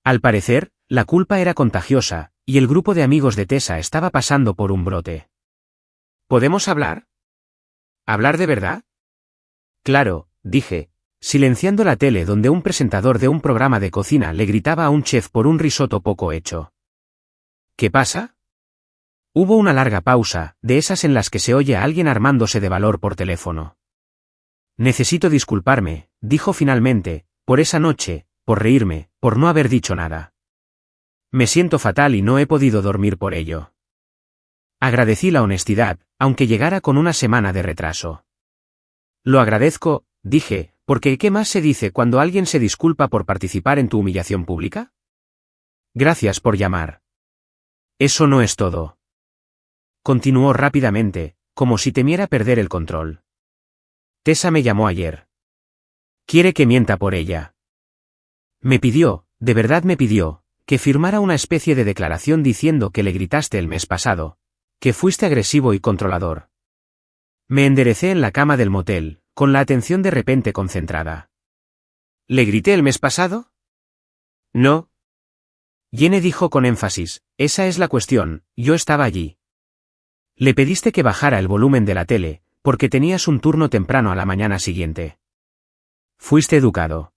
Al parecer, la culpa era contagiosa, y el grupo de amigos de Tessa estaba pasando por un brote. ¿Podemos hablar? ¿Hablar de verdad? Claro, dije, silenciando la tele donde un presentador de un programa de cocina le gritaba a un chef por un risotto poco hecho. ¿Qué pasa? Hubo una larga pausa, de esas en las que se oye a alguien armándose de valor por teléfono. Necesito disculparme, dijo finalmente, por esa noche, por reírme, por no haber dicho nada. Me siento fatal y no he podido dormir por ello. Agradecí la honestidad, aunque llegara con una semana de retraso. Lo agradezco, dije, porque ¿qué más se dice cuando alguien se disculpa por participar en tu humillación pública? Gracias por llamar. Eso no es todo. Continuó rápidamente, como si temiera perder el control. Tessa me llamó ayer. Quiere que mienta por ella. Me pidió, de verdad me pidió, que firmara una especie de declaración diciendo que le gritaste el mes pasado, que fuiste agresivo y controlador. Me enderecé en la cama del motel, con la atención de repente concentrada. ¿Le grité el mes pasado? No. Jenny dijo con énfasis, esa es la cuestión, yo estaba allí. Le pediste que bajara el volumen de la tele, porque tenías un turno temprano a la mañana siguiente. Fuiste educado.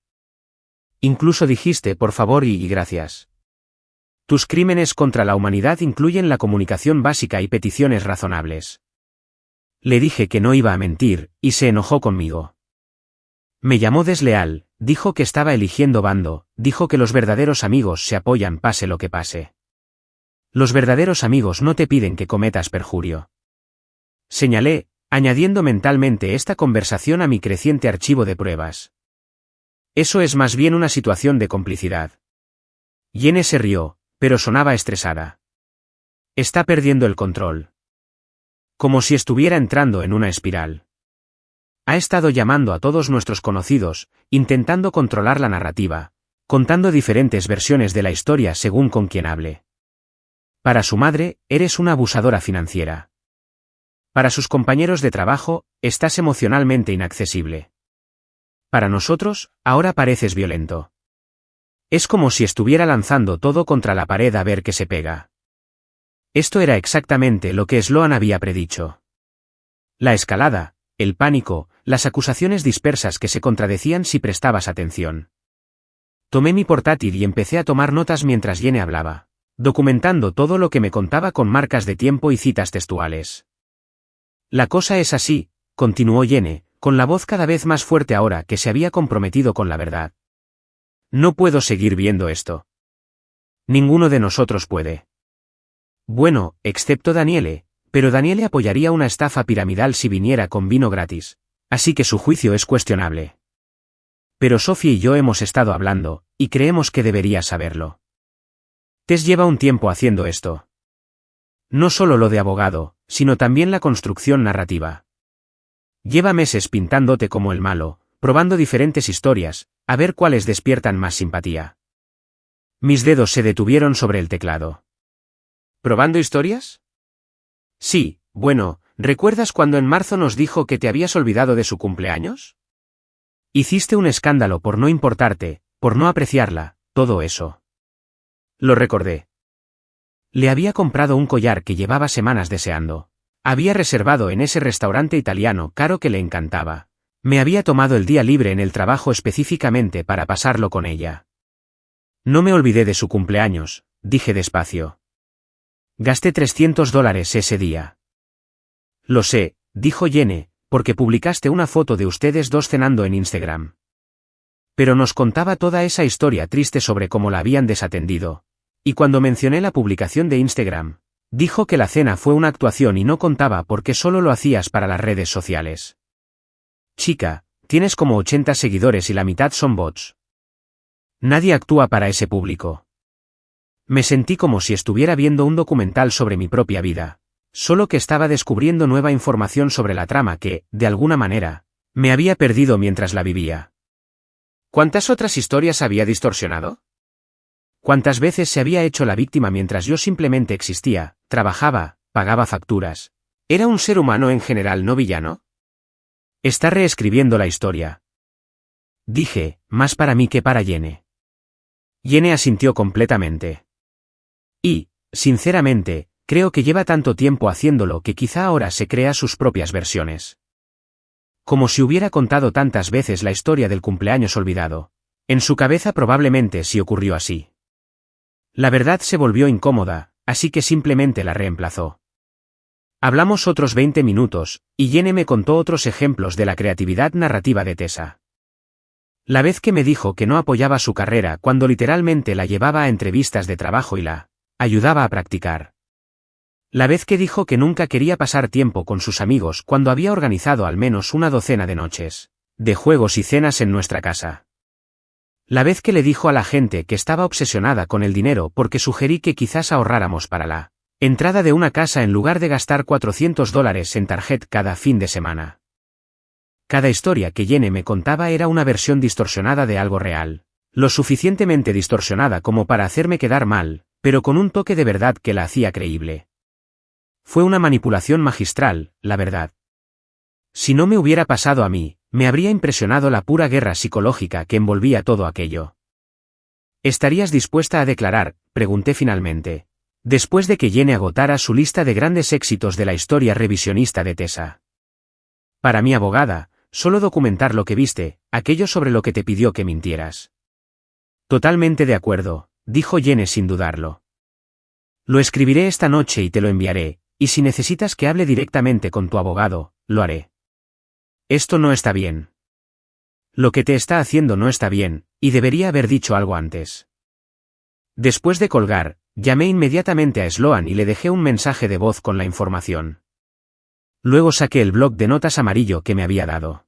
Incluso dijiste por favor y gracias. Tus crímenes contra la humanidad incluyen la comunicación básica y peticiones razonables. Le dije que no iba a mentir, y se enojó conmigo. Me llamó desleal, dijo que estaba eligiendo bando, dijo que los verdaderos amigos se apoyan pase lo que pase. Los verdaderos amigos no te piden que cometas perjurio. Señalé, añadiendo mentalmente esta conversación a mi creciente archivo de pruebas. Eso es más bien una situación de complicidad. Jenny se rió, pero sonaba estresada. Está perdiendo el control. Como si estuviera entrando en una espiral. Ha estado llamando a todos nuestros conocidos, intentando controlar la narrativa, contando diferentes versiones de la historia según con quien hable. Para su madre, eres una abusadora financiera. Para sus compañeros de trabajo, estás emocionalmente inaccesible. Para nosotros, ahora pareces violento. Es como si estuviera lanzando todo contra la pared a ver qué se pega. Esto era exactamente lo que Sloan había predicho. La escalada, el pánico, las acusaciones dispersas que se contradecían si prestabas atención. Tomé mi portátil y empecé a tomar notas mientras Jenny hablaba, documentando todo lo que me contaba con marcas de tiempo y citas textuales. La cosa es así, continuó Jenny, con la voz cada vez más fuerte ahora que se había comprometido con la verdad. No puedo seguir viendo esto. Ninguno de nosotros puede. Bueno, excepto Daniele, pero Daniele apoyaría una estafa piramidal si viniera con vino gratis, así que su juicio es cuestionable. Pero Sophie y yo hemos estado hablando, y creemos que deberías saberlo. Tess lleva un tiempo haciendo esto. No solo lo de abogado, sino también la construcción narrativa. Lleva meses pintándote como el malo, probando diferentes historias, a ver cuáles despiertan más simpatía. Mis dedos se detuvieron sobre el teclado. ¿Probando historias? Sí, bueno, ¿recuerdas cuando en marzo nos dijo que te habías olvidado de su cumpleaños? Hiciste un escándalo por no importarte, por no apreciarla, todo eso. Lo recordé. Le había comprado un collar que llevaba semanas deseando. Había reservado en ese restaurante italiano caro que le encantaba. Me había tomado el día libre en el trabajo específicamente para pasarlo con ella. No me olvidé de su cumpleaños, dije despacio. Gasté $300 ese día. Lo sé, dijo Jenny, porque publicaste una foto de ustedes dos cenando en Instagram. Pero nos contaba toda esa historia triste sobre cómo la habían desatendido. Y cuando mencioné la publicación de Instagram, dijo que la cena fue una actuación y no contaba porque solo lo hacías para las redes sociales. Chica, tienes como 80 seguidores y la mitad son bots. Nadie actúa para ese público. Me sentí como si estuviera viendo un documental sobre mi propia vida, solo que estaba descubriendo nueva información sobre la trama que, de alguna manera, me había perdido mientras la vivía. ¿Cuántas otras historias había distorsionado? ¿Cuántas veces se había hecho la víctima mientras yo simplemente existía, trabajaba, pagaba facturas? ¿Era un ser humano en general no villano? Está reescribiendo la historia. Dije, más para mí que para Jenny. Jenny asintió completamente. Y, sinceramente, creo que lleva tanto tiempo haciéndolo que quizá ahora se crea sus propias versiones. Como si hubiera contado tantas veces la historia del cumpleaños olvidado. En su cabeza probablemente sí ocurrió así. La verdad se volvió incómoda, así que simplemente la reemplazó. Hablamos otros 20 minutos, y Jenny me contó otros ejemplos de la creatividad narrativa de Tessa. La vez que me dijo que no apoyaba su carrera cuando literalmente la llevaba a entrevistas de trabajo y la ayudaba a practicar. La vez que dijo que nunca quería pasar tiempo con sus amigos cuando había organizado al menos una docena de noches de juegos y cenas en nuestra casa. La vez que le dijo a la gente que estaba obsesionada con el dinero porque sugerí que quizás ahorráramos para la entrada de una casa en lugar de gastar $400 en tarjeta cada fin de semana. Cada historia que Jenny me contaba era una versión distorsionada de algo real, lo suficientemente distorsionada como para hacerme quedar mal, pero con un toque de verdad que la hacía creíble. Fue una manipulación magistral, la verdad. Si no me hubiera pasado a mí, me habría impresionado la pura guerra psicológica que envolvía todo aquello. ¿Estarías dispuesta a declarar?, pregunté finalmente, después de que Jenny agotara su lista de grandes éxitos de la historia revisionista de Tessa. Para mi abogada, solo documentar lo que viste, aquello sobre lo que te pidió que mintieras. Totalmente de acuerdo, dijo Jenny sin dudarlo. Lo escribiré esta noche y te lo enviaré, y si necesitas que hable directamente con tu abogado, lo haré. Esto no está bien. Lo que te está haciendo no está bien, y debería haber dicho algo antes. Después de colgar, llamé inmediatamente a Sloan y le dejé un mensaje de voz con la información. Luego saqué el bloc de notas amarillo que me había dado.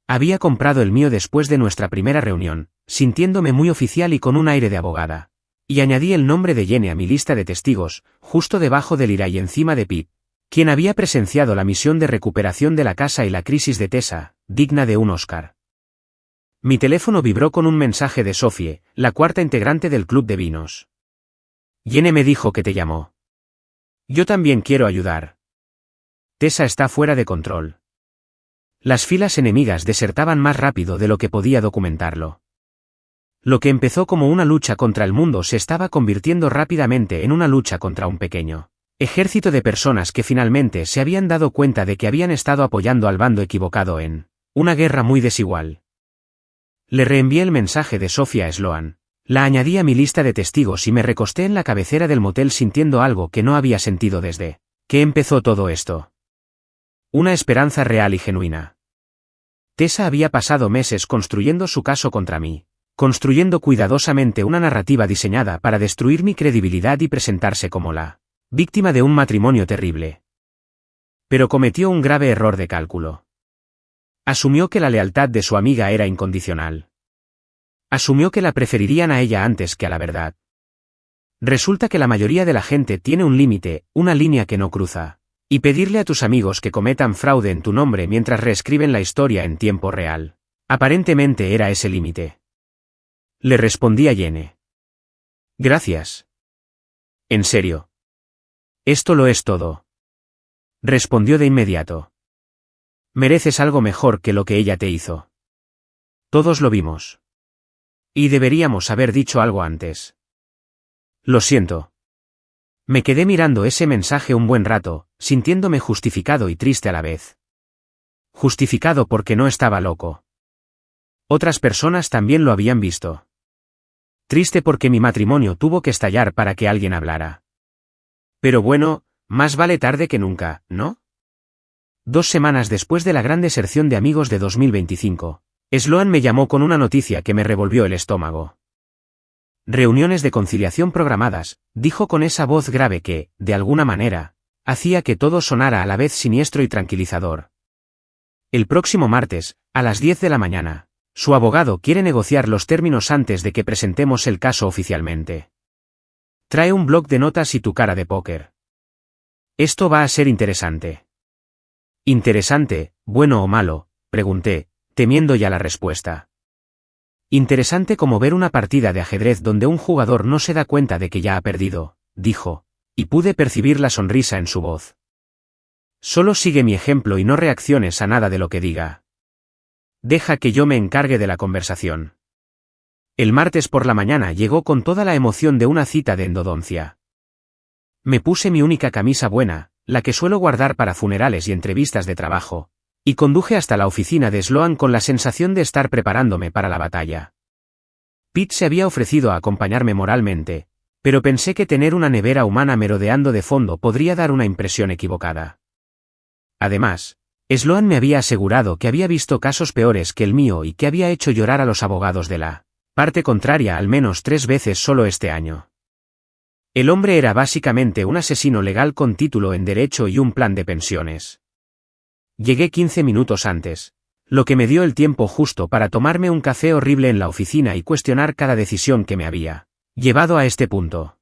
Había comprado el mío después de nuestra primera reunión, sintiéndome muy oficial y con un aire de abogada. Y añadí el nombre de Jenny a mi lista de testigos, justo debajo del Ira y encima de Pete, quien había presenciado la misión de recuperación de la casa y la crisis de Tessa, digna de un Oscar. Mi teléfono vibró con un mensaje de Sophie, la cuarta integrante del club de vinos. Jenny me dijo que te llamó. Yo también quiero ayudar. Tessa está fuera de control. Las filas enemigas desertaban más rápido de lo que podía documentarlo. Lo que empezó como una lucha contra el mundo se estaba convirtiendo rápidamente en una lucha contra un pequeño ejército de personas que finalmente se habían dado cuenta de que habían estado apoyando al bando equivocado en una guerra muy desigual. Le reenvié el mensaje de Sophie a Sloan. La añadí a mi lista de testigos y me recosté en la cabecera del motel sintiendo algo que no había sentido desde que empezó todo esto. Una esperanza real y genuina. Tessa había pasado meses construyendo su caso contra mí, construyendo cuidadosamente una narrativa diseñada para destruir mi credibilidad y presentarse como la víctima de un matrimonio terrible. Pero cometió un grave error de cálculo. Asumió que la lealtad de su amiga era incondicional. Asumió que la preferirían a ella antes que a la verdad. Resulta que la mayoría de la gente tiene un límite, una línea que no cruza. Y pedirle a tus amigos que cometan fraude en tu nombre mientras reescriben la historia en tiempo real. Aparentemente era ese límite. Le respondí a Jenny. Gracias. En serio. Esto lo es todo. Respondió de inmediato. Mereces algo mejor que lo que ella te hizo. Todos lo vimos. Y deberíamos haber dicho algo antes. Lo siento. Me quedé mirando ese mensaje un buen rato, sintiéndome justificado y triste a la vez. Justificado porque no estaba loco. Otras personas también lo habían visto. Triste porque mi matrimonio tuvo que estallar para que alguien hablara. Pero bueno, más vale tarde que nunca, ¿no? 2 semanas después de la gran deserción de amigos de 2025, Sloan me llamó con una noticia que me revolvió el estómago. Reuniones de conciliación programadas, dijo con esa voz grave que, de alguna manera, hacía que todo sonara a la vez siniestro y tranquilizador. El próximo martes, a las 10 de la mañana, su abogado quiere negociar los términos antes de que presentemos el caso oficialmente. Trae un bloc de notas y tu cara de póker. Esto va a ser interesante. ¿Interesante, bueno o malo?, pregunté, temiendo ya la respuesta. Interesante como ver una partida de ajedrez donde un jugador no se da cuenta de que ya ha perdido, dijo, y pude percibir la sonrisa en su voz. Solo sigue mi ejemplo y no reacciones a nada de lo que diga. Deja que yo me encargue de la conversación. El martes por la mañana llegó con toda la emoción de una cita de endodoncia. Me puse mi única camisa buena, la que suelo guardar para funerales y entrevistas de trabajo, y conduje hasta la oficina de Sloan con la sensación de estar preparándome para la batalla. Pete se había ofrecido a acompañarme moralmente, Pero pensé que tener una nevera humana merodeando de fondo podría dar una impresión equivocada. Además, Sloan me había asegurado que había visto casos peores que el mío y que había hecho llorar a los abogados de la parte contraria al menos 3 veces solo este año. El hombre era básicamente un asesino legal con título en derecho y un plan de pensiones. Llegué 15 minutos antes, lo que me dio el tiempo justo para tomarme un café horrible en la oficina y cuestionar cada decisión que me había llevado a este punto.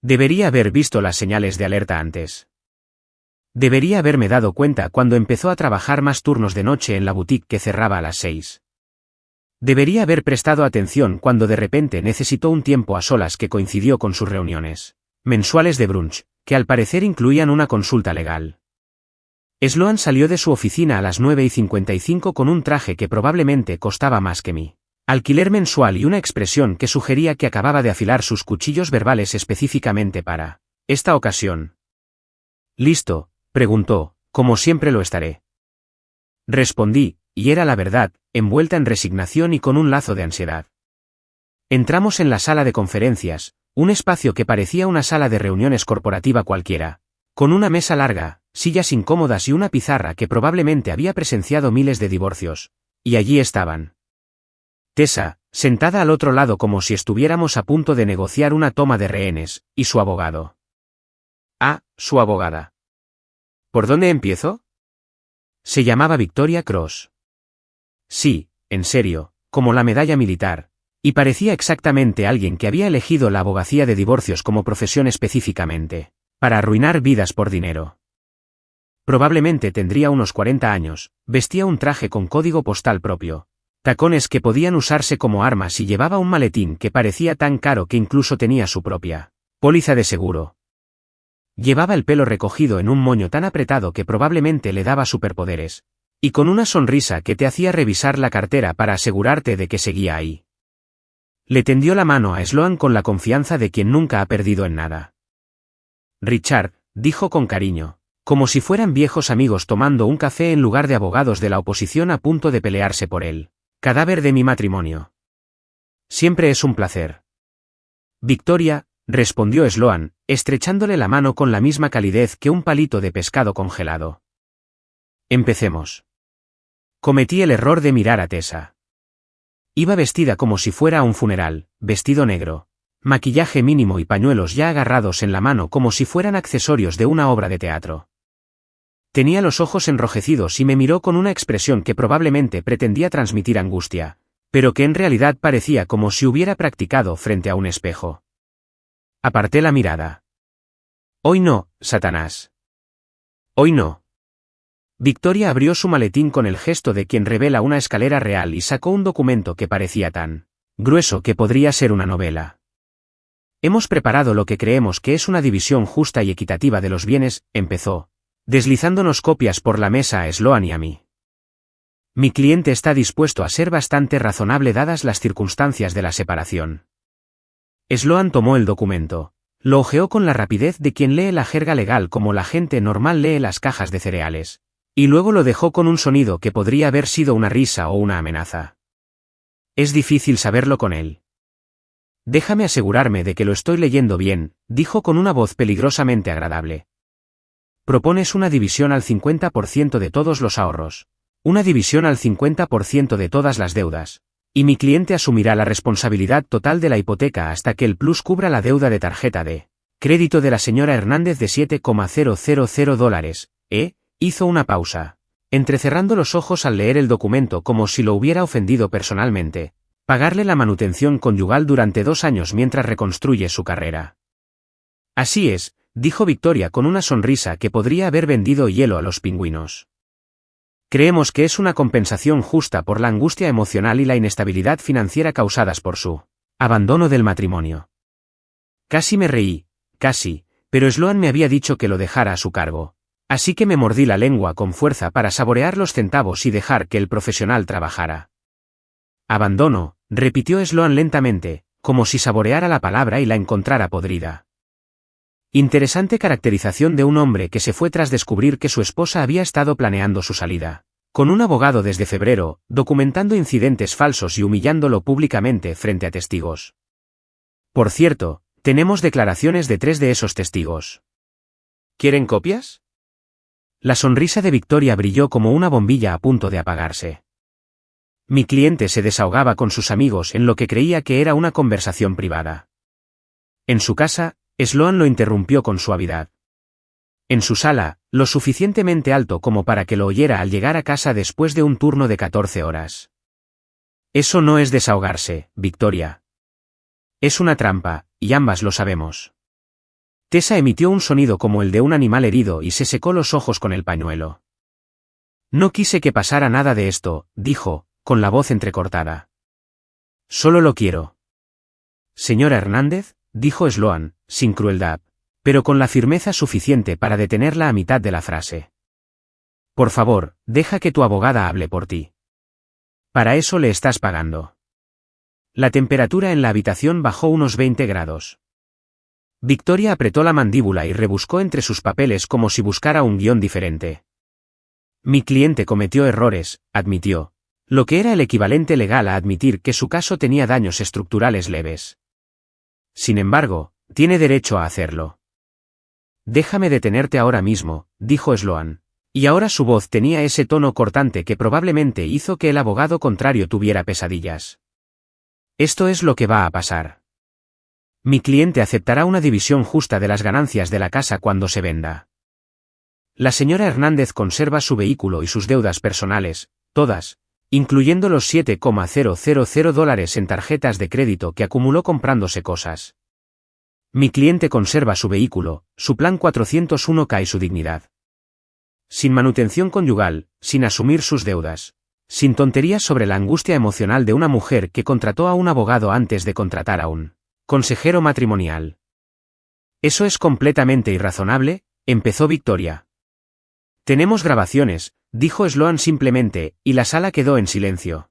Debería haber visto las señales de alerta antes. Debería haberme dado cuenta cuando empezó a trabajar más turnos de noche en la boutique que cerraba a las 6. Debería haber prestado atención cuando de repente necesitó un tiempo a solas que coincidió con sus reuniones mensuales de brunch, que al parecer incluían una consulta legal. Sloan salió de su oficina a las 9:55 con un traje que probablemente costaba más que mi alquiler mensual y una expresión que sugería que acababa de afilar sus cuchillos verbales específicamente para esta ocasión. ¿Listo?, preguntó, como siempre lo estaré. Respondí, y era la verdad, envuelta en resignación y con un lazo de ansiedad. Entramos en la sala de conferencias, un espacio que parecía una sala de reuniones corporativa cualquiera, con una mesa larga, sillas incómodas y una pizarra que probablemente había presenciado miles de divorcios, y allí estaban. Tessa, sentada al otro lado como si estuviéramos a punto de negociar una toma de rehenes, y su abogado. Su abogada. ¿Por dónde empiezo? Se llamaba Victoria Cross. Sí, en serio, como la medalla militar, y parecía exactamente alguien que había elegido la abogacía de divorcios como profesión específicamente, para arruinar vidas por dinero. Probablemente tendría unos 40 años, vestía un traje con código postal propio, tacones que podían usarse como armas y llevaba un maletín que parecía tan caro que incluso tenía su propia póliza de seguro. Llevaba el pelo recogido en un moño tan apretado que probablemente le daba superpoderes, y con una sonrisa que te hacía revisar la cartera para asegurarte de que seguía ahí. Le tendió la mano a Sloan con la confianza de quien nunca ha perdido en nada. Richard, dijo con cariño, como si fueran viejos amigos tomando un café en lugar de abogados de la oposición a punto de pelearse por él. Cadáver de mi matrimonio. Siempre es un placer. Victoria, respondió Sloan, estrechándole la mano con la misma calidez que un palito de pescado congelado. Empecemos. Cometí el error de mirar a Tessa. Iba vestida como si fuera a un funeral, vestido negro, maquillaje mínimo y pañuelos ya agarrados en la mano como si fueran accesorios de una obra de teatro. Tenía los ojos enrojecidos y me miró con una expresión que probablemente pretendía transmitir angustia, pero que en realidad parecía como si hubiera practicado frente a un espejo. Aparté la mirada. Hoy no, Satanás. Hoy no. Victoria abrió su maletín con el gesto de quien revela una escalera real y sacó un documento que parecía tan grueso que podría ser una novela. Hemos preparado lo que creemos que es una división justa y equitativa de los bienes, empezó, deslizándonos copias por la mesa a Sloan y a mí. Mi cliente está dispuesto a ser bastante razonable dadas las circunstancias de la separación. Sloan tomó el documento, lo hojeó con la rapidez de quien lee la jerga legal como la gente normal lee las cajas de cereales, y luego lo dejó con un sonido que podría haber sido una risa o una amenaza. Es difícil saberlo con él. Déjame asegurarme de que lo estoy leyendo bien, dijo con una voz peligrosamente agradable. Propones una división al 50% de todos los ahorros, una división al 50% de todas las deudas, y mi cliente asumirá la responsabilidad total de la hipoteca hasta que el plus cubra la deuda de tarjeta de crédito de la señora Hernández de $7,000, hizo una pausa, entrecerrando los ojos al leer el documento como si lo hubiera ofendido personalmente, pagarle la manutención conyugal durante 2 años mientras reconstruye su carrera. Así es, dijo Victoria con una sonrisa que podría haber vendido hielo a los pingüinos. Creemos que es una compensación justa por la angustia emocional y la inestabilidad financiera causadas por su abandono del matrimonio. Casi me reí, casi, pero Sloan me había dicho que lo dejara a su cargo, así que me mordí la lengua con fuerza para saborear los centavos y dejar que el profesional trabajara. Abandono, repitió Sloan lentamente, como si saboreara la palabra y la encontrara podrida. Interesante caracterización de un hombre que se fue tras descubrir que su esposa había estado planeando su salida con un abogado desde febrero, documentando incidentes falsos y humillándolo públicamente frente a testigos. Por cierto, Tenemos declaraciones de 3 de esos testigos. ¿Quieren copias? La sonrisa de Victoria brilló como una bombilla a punto de apagarse. Mi cliente se desahogaba con sus amigos en lo que creía que era una conversación privada. En su casa, Sloan lo interrumpió con suavidad. En su sala, lo suficientemente alto como para que lo oyera al llegar a casa después de un turno de 14 horas. Eso no es desahogarse, Victoria. Es una trampa, y ambas lo sabemos. Tessa emitió un sonido como el de un animal herido y se secó los ojos con el pañuelo. No quise que pasara nada de esto, dijo, con la voz entrecortada. Solo lo quiero. Señora Hernández, dijo Sloan, sin crueldad, pero con la firmeza suficiente para detenerla a mitad de la frase. Por favor, deja que tu abogada hable por ti. Para eso le estás pagando. La temperatura en la habitación bajó unos 20 grados. Victoria apretó la mandíbula y rebuscó entre sus papeles como si buscara un guión diferente. Mi cliente cometió errores, admitió, lo que era el equivalente legal a admitir que su caso tenía daños estructurales leves. Sin embargo, tiene derecho a hacerlo. Déjame detenerte ahora mismo, dijo Sloan, y ahora su voz tenía ese tono cortante que probablemente hizo que el abogado contrario tuviera pesadillas. Esto es lo que va a pasar. Mi cliente aceptará una división justa de las ganancias de la casa cuando se venda. La señora Hernández conserva su vehículo y sus deudas personales, todas, incluyendo los $7,000 en tarjetas de crédito que acumuló comprándose cosas. Mi cliente conserva su vehículo, su plan 401k y su dignidad. Sin manutención conyugal, sin asumir sus deudas. Sin tonterías sobre la angustia emocional de una mujer que contrató a un abogado antes de contratar a un consejero matrimonial. Eso es completamente irrazonable, empezó Victoria. Tenemos grabaciones, dijo Sloan simplemente, y la sala quedó en silencio.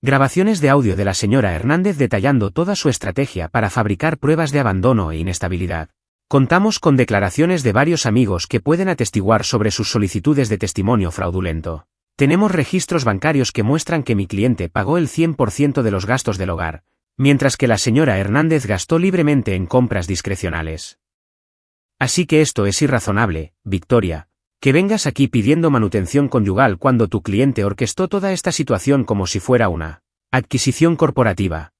Grabaciones de audio de la señora Hernández detallando toda su estrategia para fabricar pruebas de abandono e inestabilidad. Contamos con declaraciones de varios amigos que pueden atestiguar sobre sus solicitudes de testimonio fraudulento. Tenemos registros bancarios que muestran que mi cliente pagó el 100% de los gastos del hogar, mientras que la señora Hernández gastó libremente en compras discrecionales. Así que esto es irrazonable, Victoria, que vengas aquí pidiendo manutención conyugal cuando tu cliente orquestó toda esta situación como si fuera una adquisición corporativa.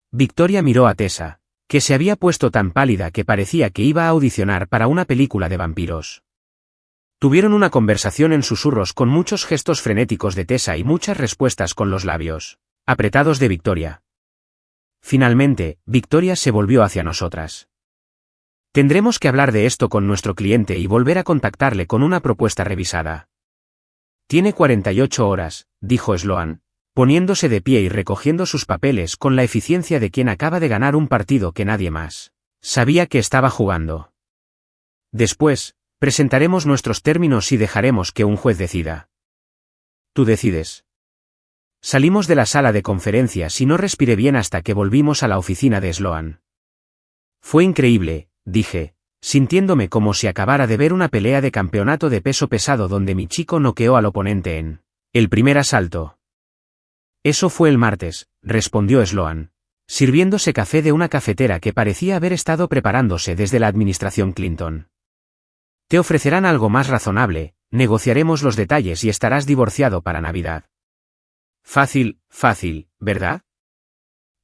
Victoria miró a Tessa, que se había puesto tan pálida que parecía que iba a audicionar para una película de vampiros. Tuvieron una conversación en susurros con muchos gestos frenéticos de Tessa y muchas respuestas con los labios apretados de Victoria. Finalmente, Victoria se volvió hacia nosotras. Tendremos que hablar de esto con nuestro cliente y volver a contactarle con una propuesta revisada. Tiene 48 horas, dijo Sloan, poniéndose de pie y recogiendo sus papeles con la eficiencia de quien acaba de ganar un partido que nadie más sabía que estaba jugando. Después, presentaremos nuestros términos y dejaremos que un juez decida. Tú decides. Salimos de la sala de conferencias y no respiré bien hasta que volvimos a la oficina de Sloan. Fue increíble, dije, sintiéndome como si acabara de ver una pelea de campeonato de peso pesado donde mi chico noqueó al oponente en el primer asalto. Eso fue el martes, respondió Sloan, sirviéndose café de una cafetera que parecía haber estado preparándose desde la administración Clinton. Te ofrecerán algo más razonable, negociaremos los detalles y estarás divorciado para Navidad. Fácil, ¿verdad?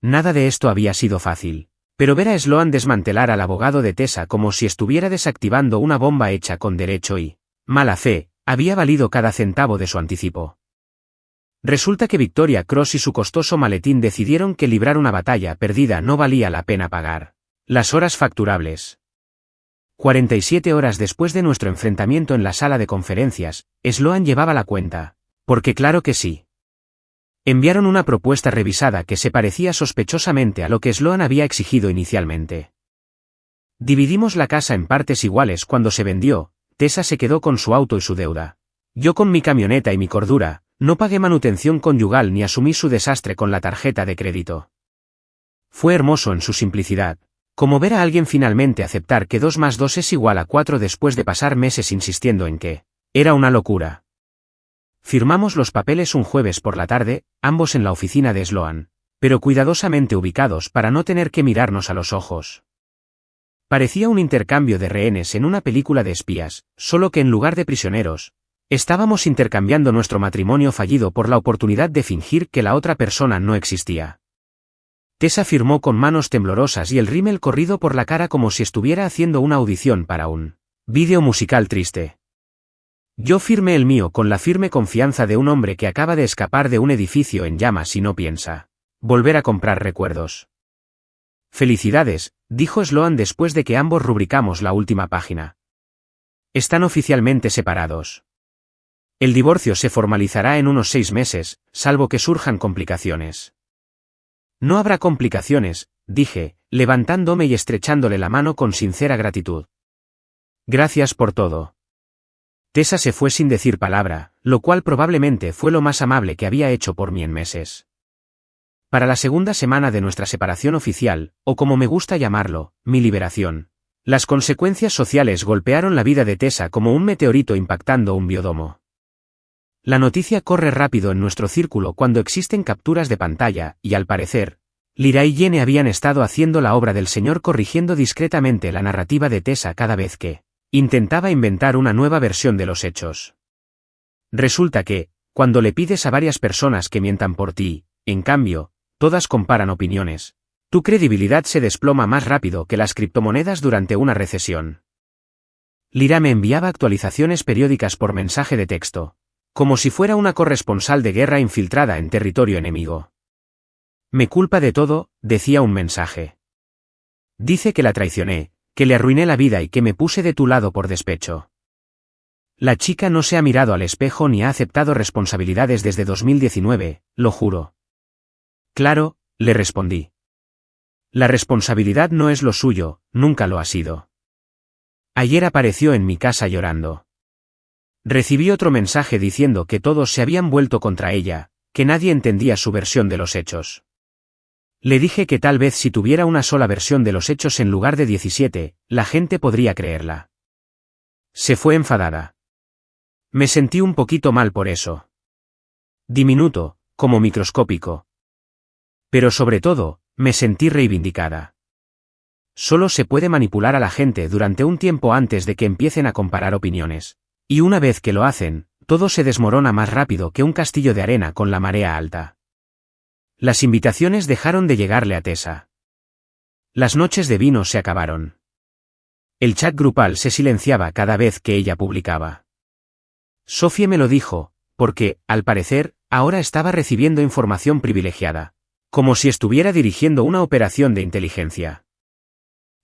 Nada de esto había sido fácil. Pero ver a Sloan desmantelar al abogado de Tessa como si estuviera desactivando una bomba hecha con derecho y mala fe, había valido cada centavo de su anticipo. Resulta que Victoria Cross y su costoso maletín decidieron que librar una batalla perdida no valía la pena pagar las horas facturables. 47 horas después de nuestro enfrentamiento en la sala de conferencias, Sloan llevaba la cuenta, porque claro que sí. Enviaron una propuesta revisada que se parecía sospechosamente a lo que Sloan había exigido inicialmente. Dividimos la casa en partes iguales cuando se vendió, Tessa se quedó con su auto y su deuda. Yo con mi camioneta y mi cordura, no pagué manutención conyugal ni asumí su desastre con la tarjeta de crédito. Fue hermoso en su simplicidad, como ver a alguien finalmente aceptar que 2 más 2 es igual a 4 después de pasar meses insistiendo en que era una locura. Firmamos los papeles un jueves por la tarde, ambos en la oficina de Sloan, pero cuidadosamente ubicados para no tener que mirarnos a los ojos. Parecía un intercambio de rehenes en una película de espías, solo que en lugar de prisioneros, estábamos intercambiando nuestro matrimonio fallido por la oportunidad de fingir que la otra persona no existía. Tessa firmó con manos temblorosas y el rímel corrido por la cara como si estuviera haciendo una audición para un vídeo musical triste. Yo firmé el mío con la firme confianza de un hombre que acaba de escapar de un edificio en llamas y no piensa volver a comprar recuerdos. Felicidades, dijo Sloan después de que ambos rubricamos la última página. Están oficialmente separados. El divorcio se formalizará en unos 6 meses, salvo que surjan complicaciones. No habrá complicaciones, dije, levantándome y estrechándole la mano con sincera gratitud. Gracias por todo. Tessa se fue sin decir palabra, lo cual probablemente fue lo más amable que había hecho por mí en meses. Para la segunda semana de nuestra separación oficial, o como me gusta llamarlo, mi liberación, las consecuencias sociales golpearon la vida de Tessa como un meteorito impactando un biodomo. La noticia corre rápido en nuestro círculo cuando existen capturas de pantalla, y al parecer, Lyra y Jenny habían estado haciendo la obra del señor corrigiendo discretamente la narrativa de Tessa cada vez que intentaba inventar una nueva versión de los hechos. Resulta que, cuando le pides a varias personas que mientan por ti, en cambio, todas comparan opiniones, tu credibilidad se desploma más rápido que las criptomonedas durante una recesión. Lyra me enviaba actualizaciones periódicas por mensaje de texto, como si fuera una corresponsal de guerra infiltrada en territorio enemigo. Me culpa de todo, decía un mensaje. Dice que la traicioné, que le arruiné la vida y que me puse de tu lado por despecho. La chica no se ha mirado al espejo ni ha aceptado responsabilidades desde 2019, lo juro. Claro, le respondí. La responsabilidad no es lo suyo, nunca lo ha sido. Ayer apareció en mi casa llorando. Recibí otro mensaje diciendo que todos se habían vuelto contra ella, que nadie entendía su versión de los hechos. Le dije que tal vez si tuviera una sola versión de los hechos en lugar de 17, la gente podría creerla. Se fue enfadada. Me sentí un poquito mal por eso. Diminuto, como microscópico. Pero sobre todo, me sentí reivindicada. Solo se puede manipular a la gente durante un tiempo antes de que empiecen a comparar opiniones. Y una vez que lo hacen, todo se desmorona más rápido que un castillo de arena con la marea alta. Las invitaciones dejaron de llegarle a Tessa. Las noches de vino se acabaron. El chat grupal se silenciaba cada vez que ella publicaba. Sophie me lo dijo, porque, al parecer, ahora estaba recibiendo información privilegiada. Como si estuviera dirigiendo una operación de inteligencia.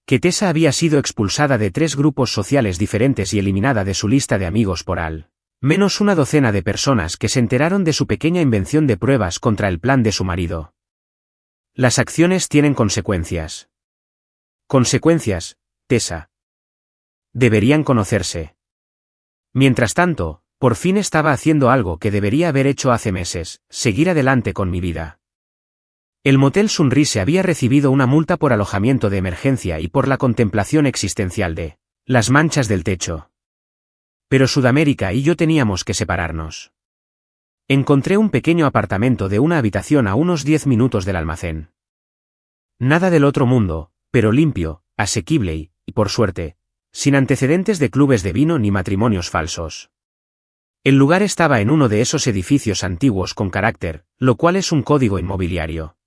Que Tessa había sido expulsada de 3 grupos sociales diferentes y eliminada de su lista de amigos por al menos una docena de personas que se enteraron de su pequeña invención de pruebas contra el plan de su marido. Las acciones tienen consecuencias. Consecuencias, Tessa. Deberían conocerse. Mientras tanto, por fin estaba haciendo algo que debería haber hecho hace meses, seguir adelante con mi vida. El Motel Sunrise había recibido una multa por alojamiento de emergencia y por la contemplación existencial de las manchas del techo. Pero Sudamérica y yo teníamos que separarnos. Encontré un pequeño apartamento de una habitación a unos 10 minutos del almacén. Nada del otro mundo, pero limpio, asequible y, por suerte, sin antecedentes de clubes de vino ni matrimonios falsos. El lugar estaba en uno de esos edificios antiguos con carácter, lo cual es un código inmobiliario.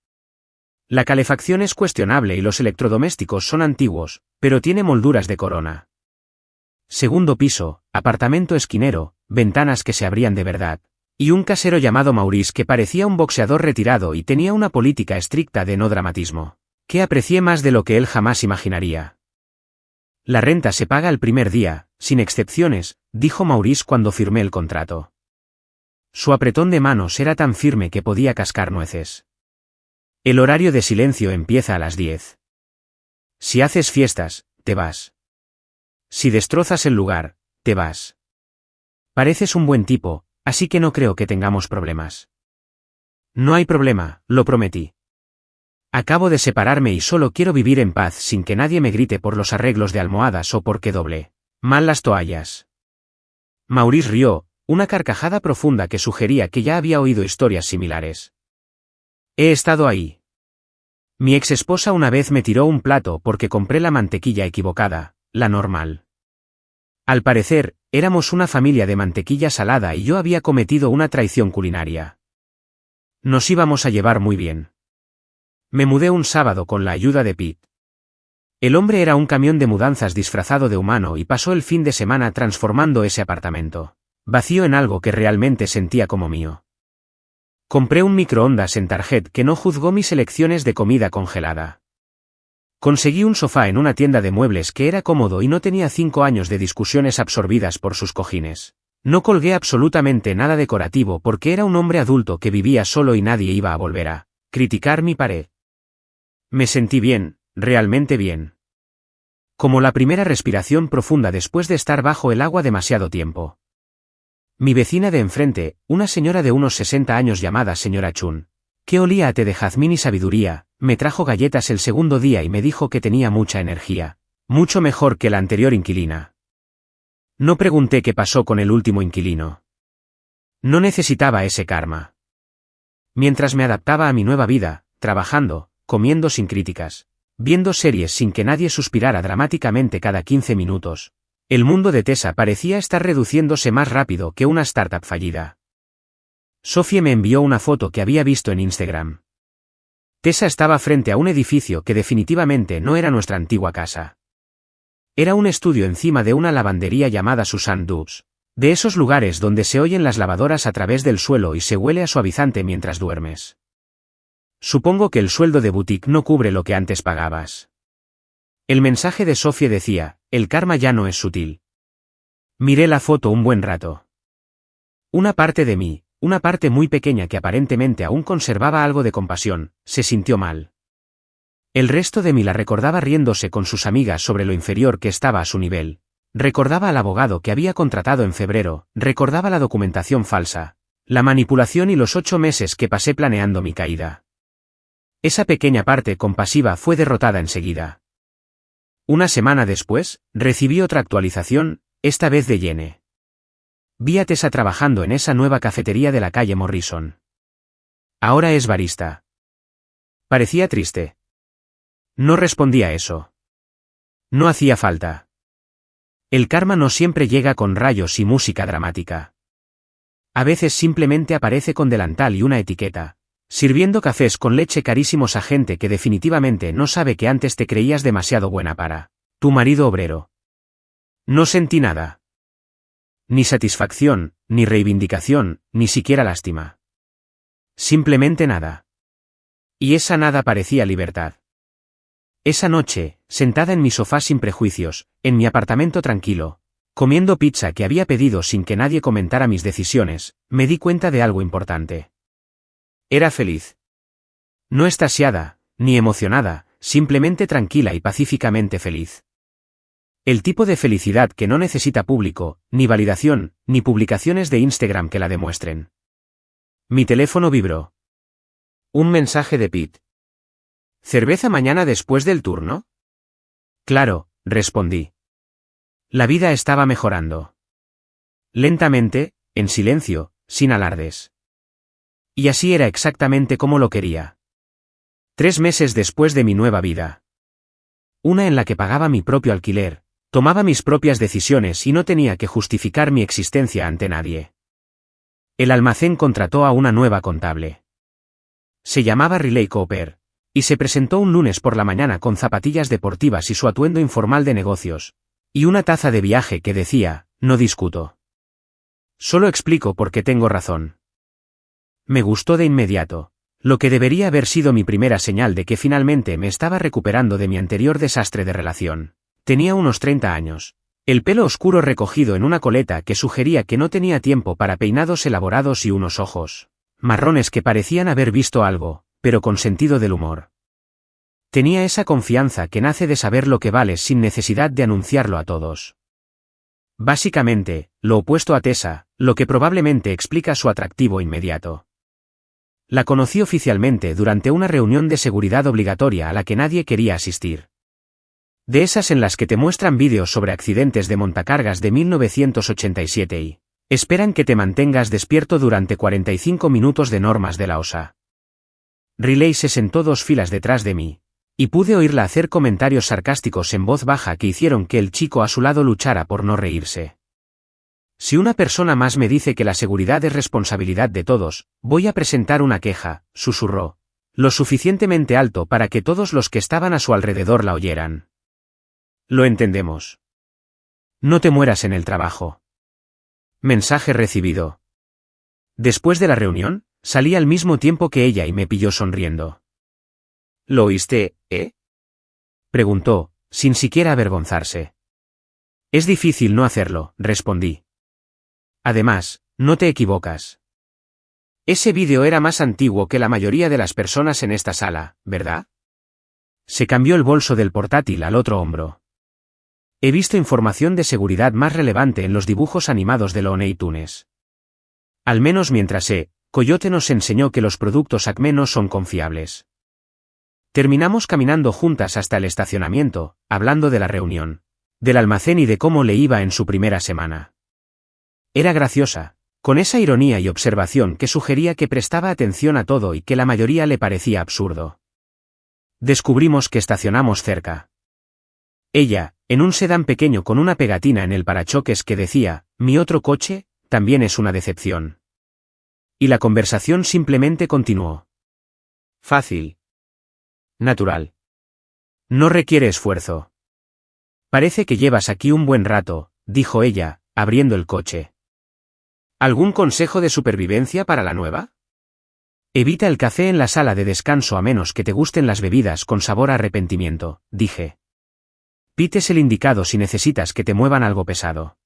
La calefacción es cuestionable y los electrodomésticos son antiguos, pero tiene molduras de corona. Segundo piso, apartamento esquinero, ventanas que se abrían de verdad, y un casero llamado Maurice que parecía un boxeador retirado y tenía una política estricta de no dramatismo, que aprecié más de lo que él jamás imaginaría. La renta se paga el primer día, sin excepciones, dijo Maurice cuando firmé el contrato. Su apretón de manos era tan firme que podía cascar nueces. El horario de silencio empieza a las 10. Si haces fiestas, te vas. Si destrozas el lugar, te vas. Pareces un buen tipo, así que no creo que tengamos problemas. No hay problema, lo prometí. Acabo de separarme y solo quiero vivir en paz sin que nadie me grite por los arreglos de almohadas o porque doble mal las toallas. Maurice rió, una carcajada profunda que sugería que ya había oído historias similares. He estado ahí. Mi exesposa una vez me tiró un plato porque compré la mantequilla equivocada, la normal. Al parecer, éramos una familia de mantequilla salada y yo había cometido una traición culinaria. Nos íbamos a llevar muy bien. Me mudé un sábado con la ayuda de Pete. El hombre era un camión de mudanzas disfrazado de humano y pasó el fin de semana transformando ese apartamento vacío en algo que realmente sentía como mío. Compré un microondas en Target que no juzgó mis elecciones de comida congelada. Conseguí un sofá en una tienda de muebles que era cómodo y no tenía 5 años de discusiones absorbidas por sus cojines. No colgué absolutamente nada decorativo porque era un hombre adulto que vivía solo y nadie iba a volver a criticar mi pared. Me sentí bien, realmente bien. Como la primera respiración profunda después de estar bajo el agua demasiado tiempo. Mi vecina de enfrente, una señora de unos 60 años llamada señora Chun, que olía a té de jazmín y sabiduría, me trajo galletas el segundo día y me dijo que tenía mucha energía, mucho mejor que la anterior inquilina. No pregunté qué pasó con el último inquilino. No necesitaba ese karma. Mientras me adaptaba a mi nueva vida, trabajando, comiendo sin críticas, viendo series sin que nadie suspirara dramáticamente cada 15 minutos, el mundo de Tessa parecía estar reduciéndose más rápido que una startup fallida. Sophie me envió una foto que había visto en Instagram. Tessa estaba frente a un edificio que definitivamente no era nuestra antigua casa. Era un estudio encima de una lavandería llamada Susan Dubs, de esos lugares donde se oyen las lavadoras a través del suelo y se huele a suavizante mientras duermes. Supongo que el sueldo de boutique no cubre lo que antes pagabas. El mensaje de Sophie decía, el karma ya no es sutil. Miré la foto un buen rato. Una parte de mí, una parte muy pequeña que aparentemente aún conservaba algo de compasión, se sintió mal. El resto de mí la recordaba riéndose con sus amigas sobre lo inferior que estaba a su nivel. Recordaba al abogado que había contratado en febrero, recordaba la documentación falsa, la manipulación y los 8 meses que pasé planeando mi caída. Esa pequeña parte compasiva fue derrotada enseguida. Una semana después, recibí otra actualización, esta vez de Yene. Vi a Tessa trabajando en esa nueva cafetería de la calle Morrison. Ahora es barista. Parecía triste. No respondía a eso. No hacía falta. El karma no siempre llega con rayos y música dramática. A veces simplemente aparece con delantal y una etiqueta, sirviendo cafés con leche carísimos a gente que definitivamente no sabe que antes te creías demasiado buena para tu marido obrero. No sentí nada. Ni satisfacción, ni reivindicación, ni siquiera lástima. Simplemente nada. Y esa nada parecía libertad. Esa noche, sentada en mi sofá sin prejuicios, en mi apartamento tranquilo, comiendo pizza que había pedido sin que nadie comentara mis decisiones, me di cuenta de algo importante. Era feliz. No extasiada, ni emocionada, simplemente tranquila y pacíficamente feliz. El tipo de felicidad que no necesita público, ni validación, ni publicaciones de Instagram que la demuestren. Mi teléfono vibró. Un mensaje de Pete. ¿Cerveza mañana después del turno? Claro, respondí. La vida estaba mejorando. Lentamente, en silencio, sin alardes. Y así era exactamente como lo quería. 3 meses después de mi nueva vida. Una en la que pagaba mi propio alquiler, tomaba mis propias decisiones y no tenía que justificar mi existencia ante nadie. El almacén contrató a una nueva contable. Se llamaba Riley Cooper, y se presentó un lunes por la mañana con zapatillas deportivas y su atuendo informal de negocios, y una taza de viaje que decía, no discuto. Solo explico por qué tengo razón. Me gustó de inmediato, lo que debería haber sido mi primera señal de que finalmente me estaba recuperando de mi anterior desastre de relación. Tenía unos 30 años, el pelo oscuro recogido en una coleta que sugería que no tenía tiempo para peinados elaborados y unos ojos marrones que parecían haber visto algo, pero con sentido del humor. Tenía esa confianza que nace de saber lo que vales sin necesidad de anunciarlo a todos. Básicamente, lo opuesto a Tessa, lo que probablemente explica su atractivo inmediato. La conocí oficialmente durante una reunión de seguridad obligatoria a la que nadie quería asistir. De esas en las que te muestran vídeos sobre accidentes de montacargas de 1987 y esperan que te mantengas despierto durante 45 minutos de normas de la OSA. Riley se sentó 2 filas detrás de mí, y pude oírla hacer comentarios sarcásticos en voz baja que hicieron que el chico a su lado luchara por no reírse. Si una persona más me dice que la seguridad es responsabilidad de todos, voy a presentar una queja, susurró, lo suficientemente alto para que todos los que estaban a su alrededor la oyeran. Lo entendemos. No te mueras en el trabajo. Mensaje recibido. Después de la reunión, salí al mismo tiempo que ella y me pilló sonriendo. ¿Lo oíste, preguntó, sin siquiera avergonzarse. Es difícil no hacerlo, respondí. Además, no te equivocas. Ese vídeo era más antiguo que la mayoría de las personas en esta sala, ¿verdad? Se cambió el bolso del portátil al otro hombro. He visto información de seguridad más relevante en los dibujos animados de Looney Tunes. Al menos mientras Coyote nos enseñó que los productos Acme no son confiables. Terminamos caminando juntas hasta el estacionamiento, hablando de la reunión, del almacén y de cómo le iba en su primera semana. Era graciosa, con esa ironía y observación que sugería que prestaba atención a todo y que la mayoría le parecía absurdo. Descubrimos que estacionamos cerca. Ella, en un sedán pequeño con una pegatina en el parachoques que decía, mi otro coche, también es una decepción. Y la conversación simplemente continuó. Fácil. Natural. No requiere esfuerzo. Parece que llevas aquí un buen rato, dijo ella, abriendo el coche. ¿Algún consejo de supervivencia para la nueva? Evita el café en la sala de descanso a menos que te gusten las bebidas con sabor a arrepentimiento, dije. Pete es el indicado si necesitas que te muevan algo pesado.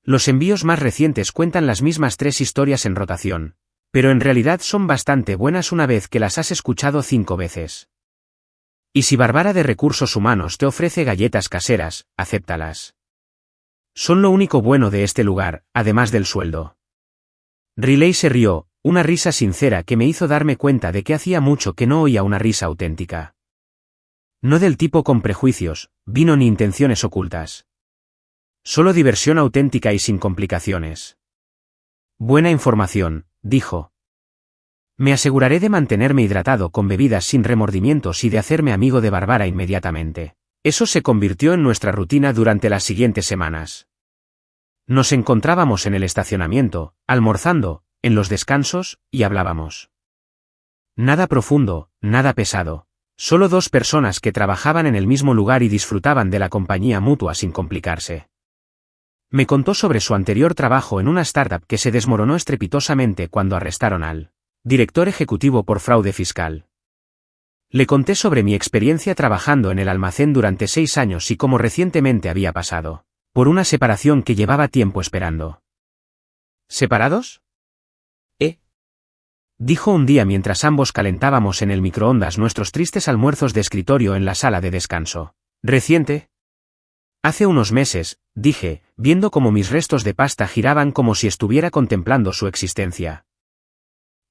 Los envíos más recientes cuentan las mismas 3 historias en rotación, pero en realidad son bastante buenas una vez que las has escuchado 5 veces. Y si Bárbara de Recursos Humanos te ofrece galletas caseras, acéptalas. Son lo único bueno de este lugar, además del sueldo. Riley se rió, una risa sincera que me hizo darme cuenta de que hacía mucho que no oía una risa auténtica. No del tipo con prejuicios, vino ni intenciones ocultas. Solo diversión auténtica y sin complicaciones. Buena información, dijo. Me aseguraré de mantenerme hidratado con bebidas sin remordimientos y de hacerme amigo de Bárbara inmediatamente. Eso se convirtió en nuestra rutina durante las siguientes semanas. Nos encontrábamos en el estacionamiento, almorzando, en los descansos, y hablábamos. Nada profundo, nada pesado. Solo 2 personas que trabajaban en el mismo lugar y disfrutaban de la compañía mutua sin complicarse. Me contó sobre su anterior trabajo en una startup que se desmoronó estrepitosamente cuando arrestaron al director ejecutivo por fraude fiscal. Le conté sobre mi experiencia trabajando en el almacén durante 6 años y cómo recientemente había pasado por una separación que llevaba tiempo esperando. ¿Separados? Dijo un día mientras ambos calentábamos en el microondas nuestros tristes almuerzos de escritorio en la sala de descanso. ¿Reciente? Hace unos meses, dije, viendo cómo mis restos de pasta giraban como si estuviera contemplando su existencia.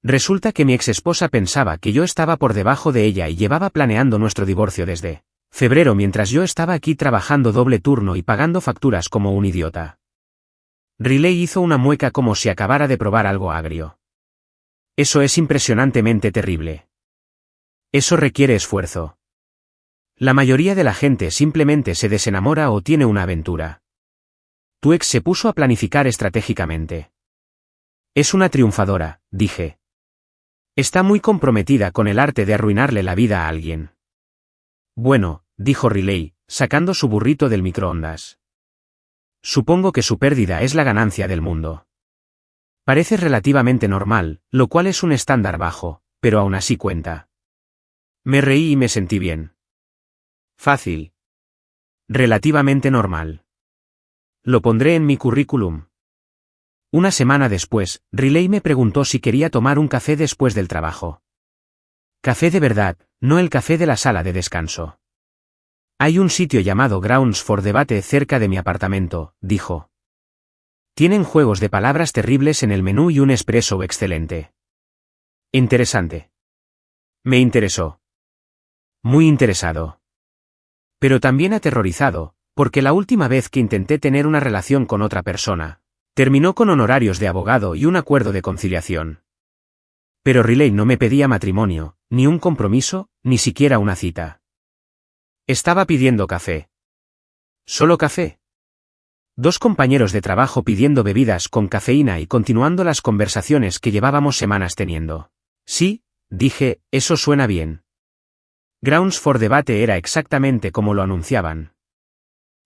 Resulta que mi exesposa pensaba que yo estaba por debajo de ella y llevaba planeando nuestro divorcio desde febrero mientras yo estaba aquí trabajando doble turno y pagando facturas como un idiota. Riley hizo una mueca como si acabara de probar algo agrio. Eso es impresionantemente terrible. Eso requiere esfuerzo. La mayoría de la gente simplemente se desenamora o tiene una aventura. Tu ex se puso a planificar estratégicamente. Es una triunfadora, dije. Está muy comprometida con el arte de arruinarle la vida a alguien. Bueno, dijo Riley, sacando su burrito del microondas. Supongo que su pérdida es la ganancia del mundo. Parece relativamente normal, lo cual es un estándar bajo, pero aún así cuenta. Me reí y me sentí bien. Fácil. Relativamente normal. Lo pondré en mi currículum. Una semana después, Riley me preguntó si quería tomar un café después del trabajo. Café de verdad, no el café de la sala de descanso. Hay un sitio llamado Grounds for Debate cerca de mi apartamento, dijo. Tienen juegos de palabras terribles en el menú y un espresso excelente. Interesante. Me interesó. Muy interesado. Pero también aterrorizado, porque la última vez que intenté tener una relación con otra persona, terminó con honorarios de abogado y un acuerdo de conciliación. Pero Riley no me pedía matrimonio, ni un compromiso, ni siquiera una cita. Estaba pidiendo café. ¿Solo café? 2 compañeros de trabajo pidiendo bebidas con cafeína y continuando las conversaciones que llevábamos semanas teniendo. Sí, dije, eso suena bien. Grounds for Debate era exactamente como lo anunciaban.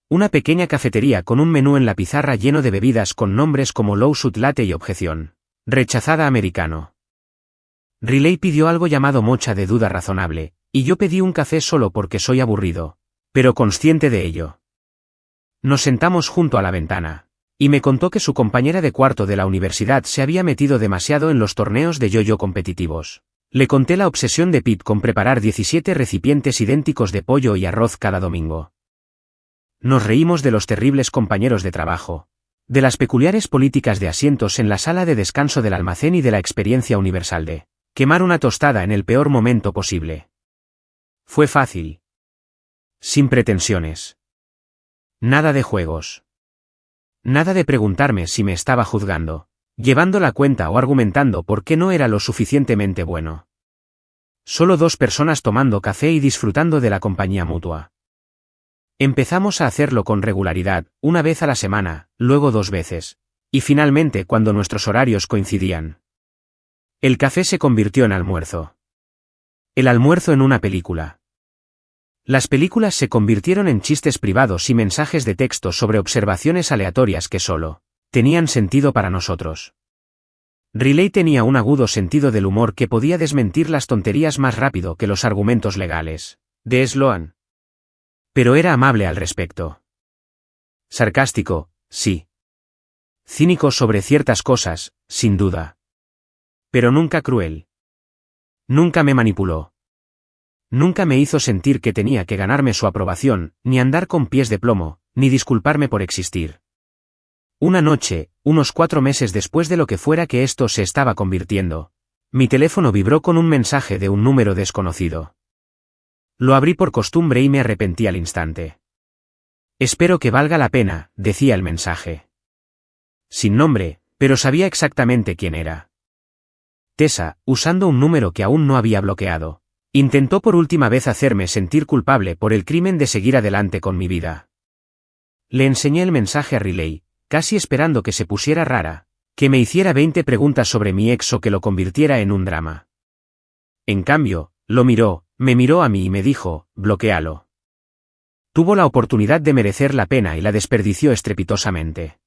Una pequeña cafetería con un menú en la pizarra lleno de bebidas con nombres como Lawsuit Latte y Objeción. Rechazada americano. Riley pidió algo llamado mocha de duda razonable, y yo pedí un café solo porque soy aburrido, pero consciente de ello. Nos sentamos junto a la ventana, y me contó que su compañera de cuarto de la universidad se había metido demasiado en los torneos de yo-yo competitivos. Le conté la obsesión de Pete con preparar 17 recipientes idénticos de pollo y arroz cada domingo. Nos reímos de los terribles compañeros de trabajo, de las peculiares políticas de asientos en la sala de descanso del almacén y de la experiencia universal de quemar una tostada en el peor momento posible. Fue fácil. Sin pretensiones. Nada de juegos. Nada de preguntarme si me estaba juzgando, llevando la cuenta o argumentando por qué no era lo suficientemente bueno. Solo 2 personas tomando café y disfrutando de la compañía mutua. Empezamos a hacerlo con regularidad, una vez a la semana, luego 2 veces, y finalmente cuando nuestros horarios coincidían. El café se convirtió en almuerzo. El almuerzo en una película. Las películas se convirtieron en chistes privados y mensajes de texto sobre observaciones aleatorias que solo tenían sentido para nosotros. Riley tenía un agudo sentido del humor que podía desmentir las tonterías más rápido que los argumentos legales de Sloan. Pero era amable al respecto. Sarcástico, sí. Cínico sobre ciertas cosas, sin duda. Pero nunca cruel. Nunca me manipuló. Nunca me hizo sentir que tenía que ganarme su aprobación, ni andar con pies de plomo, ni disculparme por existir. Una noche, unos 4 meses después de lo que fuera que esto se estaba convirtiendo, mi teléfono vibró con un mensaje de un número desconocido. Lo abrí por costumbre y me arrepentí al instante. Espero que valga la pena, decía el mensaje. Sin nombre, pero sabía exactamente quién era. Tessa, usando un número que aún no había bloqueado, intentó por última vez hacerme sentir culpable por el crimen de seguir adelante con mi vida. Le enseñé el mensaje a Riley, casi esperando que se pusiera rara, que me hiciera 20 preguntas sobre mi ex o que lo convirtiera en un drama. En cambio, lo miró, me miró a mí y me dijo, bloquéalo. Tuvo la oportunidad de merecer la pena y la desperdició estrepitosamente.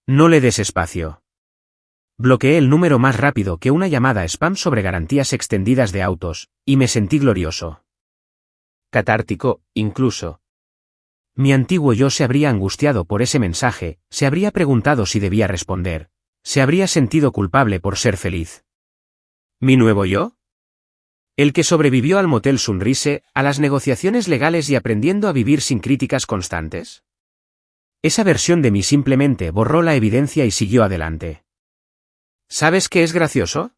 No le des espacio. Bloqueé el número más rápido que una llamada spam sobre garantías extendidas de autos, y me sentí glorioso. Catártico, incluso. Mi antiguo yo se habría angustiado por ese mensaje, se habría preguntado si debía responder, se habría sentido culpable por ser feliz. ¿Mi nuevo yo? El que sobrevivió al Motel Sunrise, a las negociaciones legales y aprendiendo a vivir sin críticas constantes. Esa versión de mí simplemente borró la evidencia y siguió adelante. ¿Sabes qué es gracioso?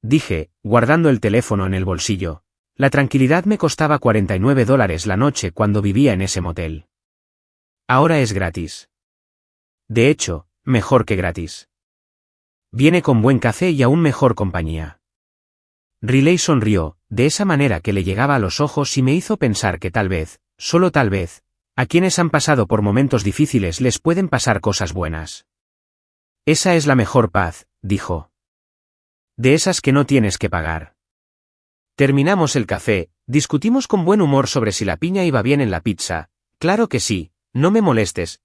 Dije, guardando el teléfono en el bolsillo. La tranquilidad me costaba $49 la noche cuando vivía en ese motel. Ahora es gratis. De hecho, mejor que gratis. Viene con buen café y aún mejor compañía. Riley sonrió, de esa manera que le llegaba a los ojos y me hizo pensar que tal vez, solo tal vez, a quienes han pasado por momentos difíciles les pueden pasar cosas buenas. Esa es la mejor paz, dijo. De esas que no tienes que pagar. Terminamos el café, discutimos con buen humor sobre si la piña iba bien en la pizza, claro que sí, no me molestes.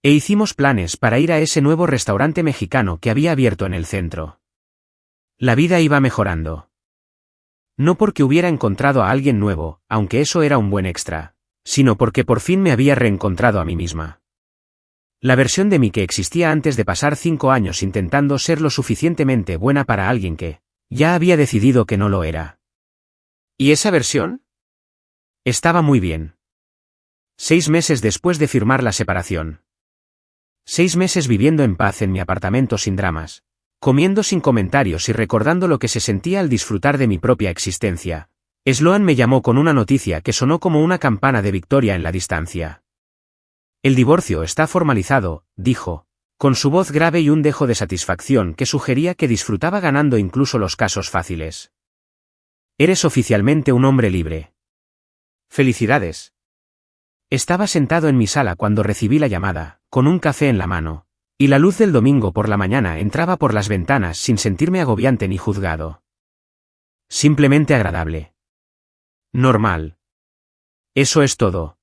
E hicimos planes para ir a ese nuevo restaurante mexicano que había abierto en el centro. La vida iba mejorando. No porque hubiera encontrado a alguien nuevo, aunque eso era un buen extra, sino porque por fin me había reencontrado a mí misma. La versión de mí que existía antes de pasar 5 años intentando ser lo suficientemente buena para alguien que ya había decidido que no lo era. ¿Y esa versión? Estaba muy bien. 6 meses después de firmar la separación. 6 meses viviendo en paz en mi apartamento sin dramas, comiendo sin comentarios y recordando lo que se sentía al disfrutar de mi propia existencia. Sloan me llamó con una noticia que sonó como una campana de victoria en la distancia. El divorcio está formalizado, dijo, con su voz grave y un dejo de satisfacción que sugería que disfrutaba ganando incluso los casos fáciles. Eres oficialmente un hombre libre. Felicidades. Estaba sentado en mi sala cuando recibí la llamada, con un café en la mano, y la luz del domingo por la mañana entraba por las ventanas sin sentirme agobiante ni juzgado. Simplemente agradable. Normal. ¿Eso es todo?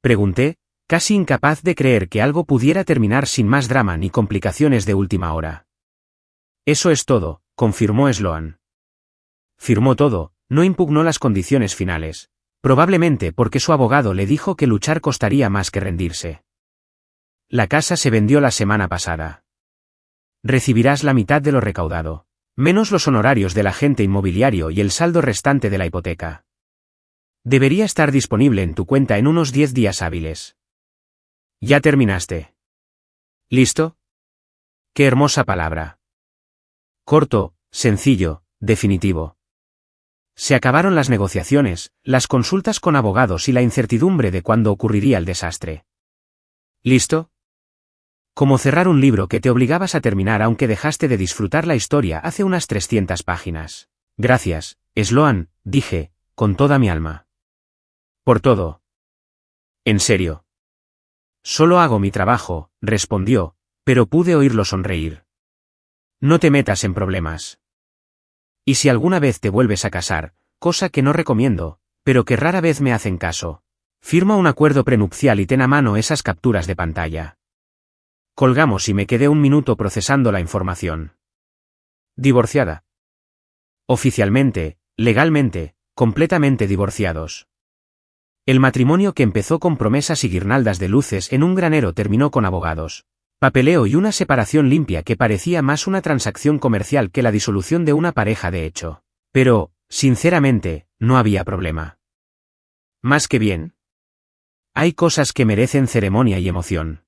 Pregunté, casi incapaz de creer que algo pudiera terminar sin más drama ni complicaciones de última hora. Eso es todo, confirmó Sloan. Firmó todo, no impugnó las condiciones finales, probablemente porque su abogado le dijo que luchar costaría más que rendirse. La casa se vendió la semana pasada. Recibirás la mitad de lo recaudado, menos los honorarios del agente inmobiliario y el saldo restante de la hipoteca. Debería estar disponible en tu cuenta en unos 10 días hábiles. ¿Ya terminaste? ¿Listo? Qué hermosa palabra. Corto, sencillo, definitivo. Se acabaron las negociaciones, las consultas con abogados y la incertidumbre de cuándo ocurriría el desastre. ¿Listo? Como cerrar un libro que te obligabas a terminar aunque dejaste de disfrutar la historia hace unas 300 páginas. Gracias, Sloan, dije, con toda mi alma. Por todo. En serio. Solo hago mi trabajo, respondió, pero pude oírlo sonreír. No te metas en problemas. Y si alguna vez te vuelves a casar, cosa que no recomiendo, pero que rara vez me hacen caso, firma un acuerdo prenupcial y ten a mano esas capturas de pantalla. Colgamos y me quedé un minuto procesando la información. Divorciada. Oficialmente, legalmente, completamente divorciados. El matrimonio que empezó con promesas y guirnaldas de luces en un granero terminó con abogados, papeleo y una separación limpia que parecía más una transacción comercial que la disolución de una pareja de hecho. Pero, sinceramente, no había problema. Más que bien. Hay cosas que merecen ceremonia y emoción.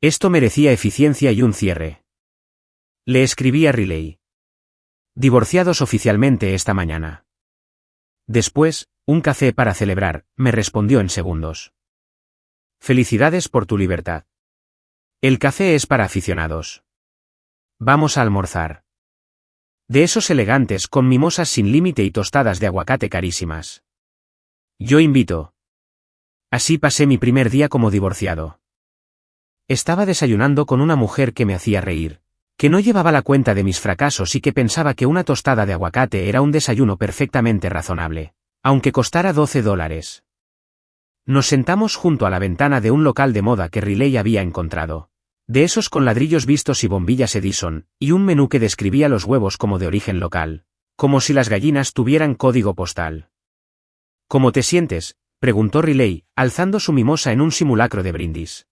Esto merecía eficiencia y un cierre. Le escribí a Riley. Divorciados oficialmente esta mañana. Después, un café para celebrar, me respondió en segundos. Felicidades por tu libertad. El café es para aficionados. Vamos a almorzar. De esos elegantes con mimosas sin límite y tostadas de aguacate carísimas. Yo invito. Así pasé mi primer día como divorciado. Estaba desayunando con una mujer que me hacía reír, que no llevaba la cuenta de mis fracasos y que pensaba que una tostada de aguacate era un desayuno perfectamente razonable, aunque costara $12. Nos sentamos junto a la ventana de un local de moda que Riley había encontrado, de esos con ladrillos vistos y bombillas Edison, y un menú que describía los huevos como de origen local, como si las gallinas tuvieran código postal. ¿Cómo te sientes?, preguntó Riley, alzando su mimosa en un simulacro de brindis.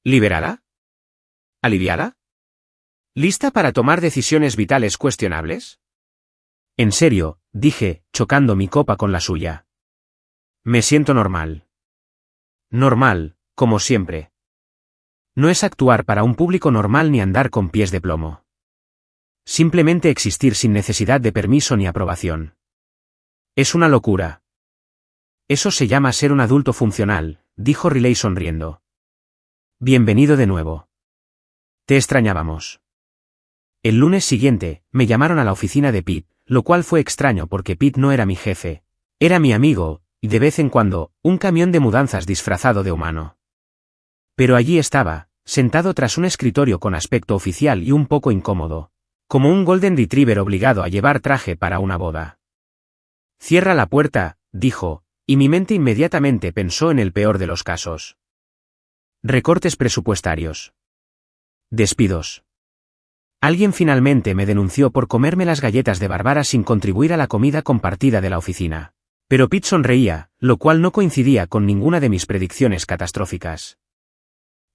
¿Liberada? ¿Aliviada? ¿Lista para tomar decisiones vitales cuestionables? En serio, dije, chocando mi copa con la suya. Me siento normal. Normal, como siempre. No es actuar para un público normal ni andar con pies de plomo. Simplemente existir sin necesidad de permiso ni aprobación. Es una locura. Eso se llama ser un adulto funcional, dijo Riley sonriendo. Bienvenido de nuevo. Te extrañábamos. El lunes siguiente, me llamaron a la oficina de Pete, lo cual fue extraño porque Pete no era mi jefe, era mi amigo, y de vez en cuando, un camión de mudanzas disfrazado de humano. Pero allí estaba, sentado tras un escritorio con aspecto oficial y un poco incómodo, como un Golden Retriever obligado a llevar traje para una boda. Cierra la puerta, dijo, y mi mente inmediatamente pensó en el peor de los casos. Recortes presupuestarios. Despidos. Alguien finalmente me denunció por comerme las galletas de Bárbara sin contribuir a la comida compartida de la oficina. Pero Pete sonreía, lo cual no coincidía con ninguna de mis predicciones catastróficas.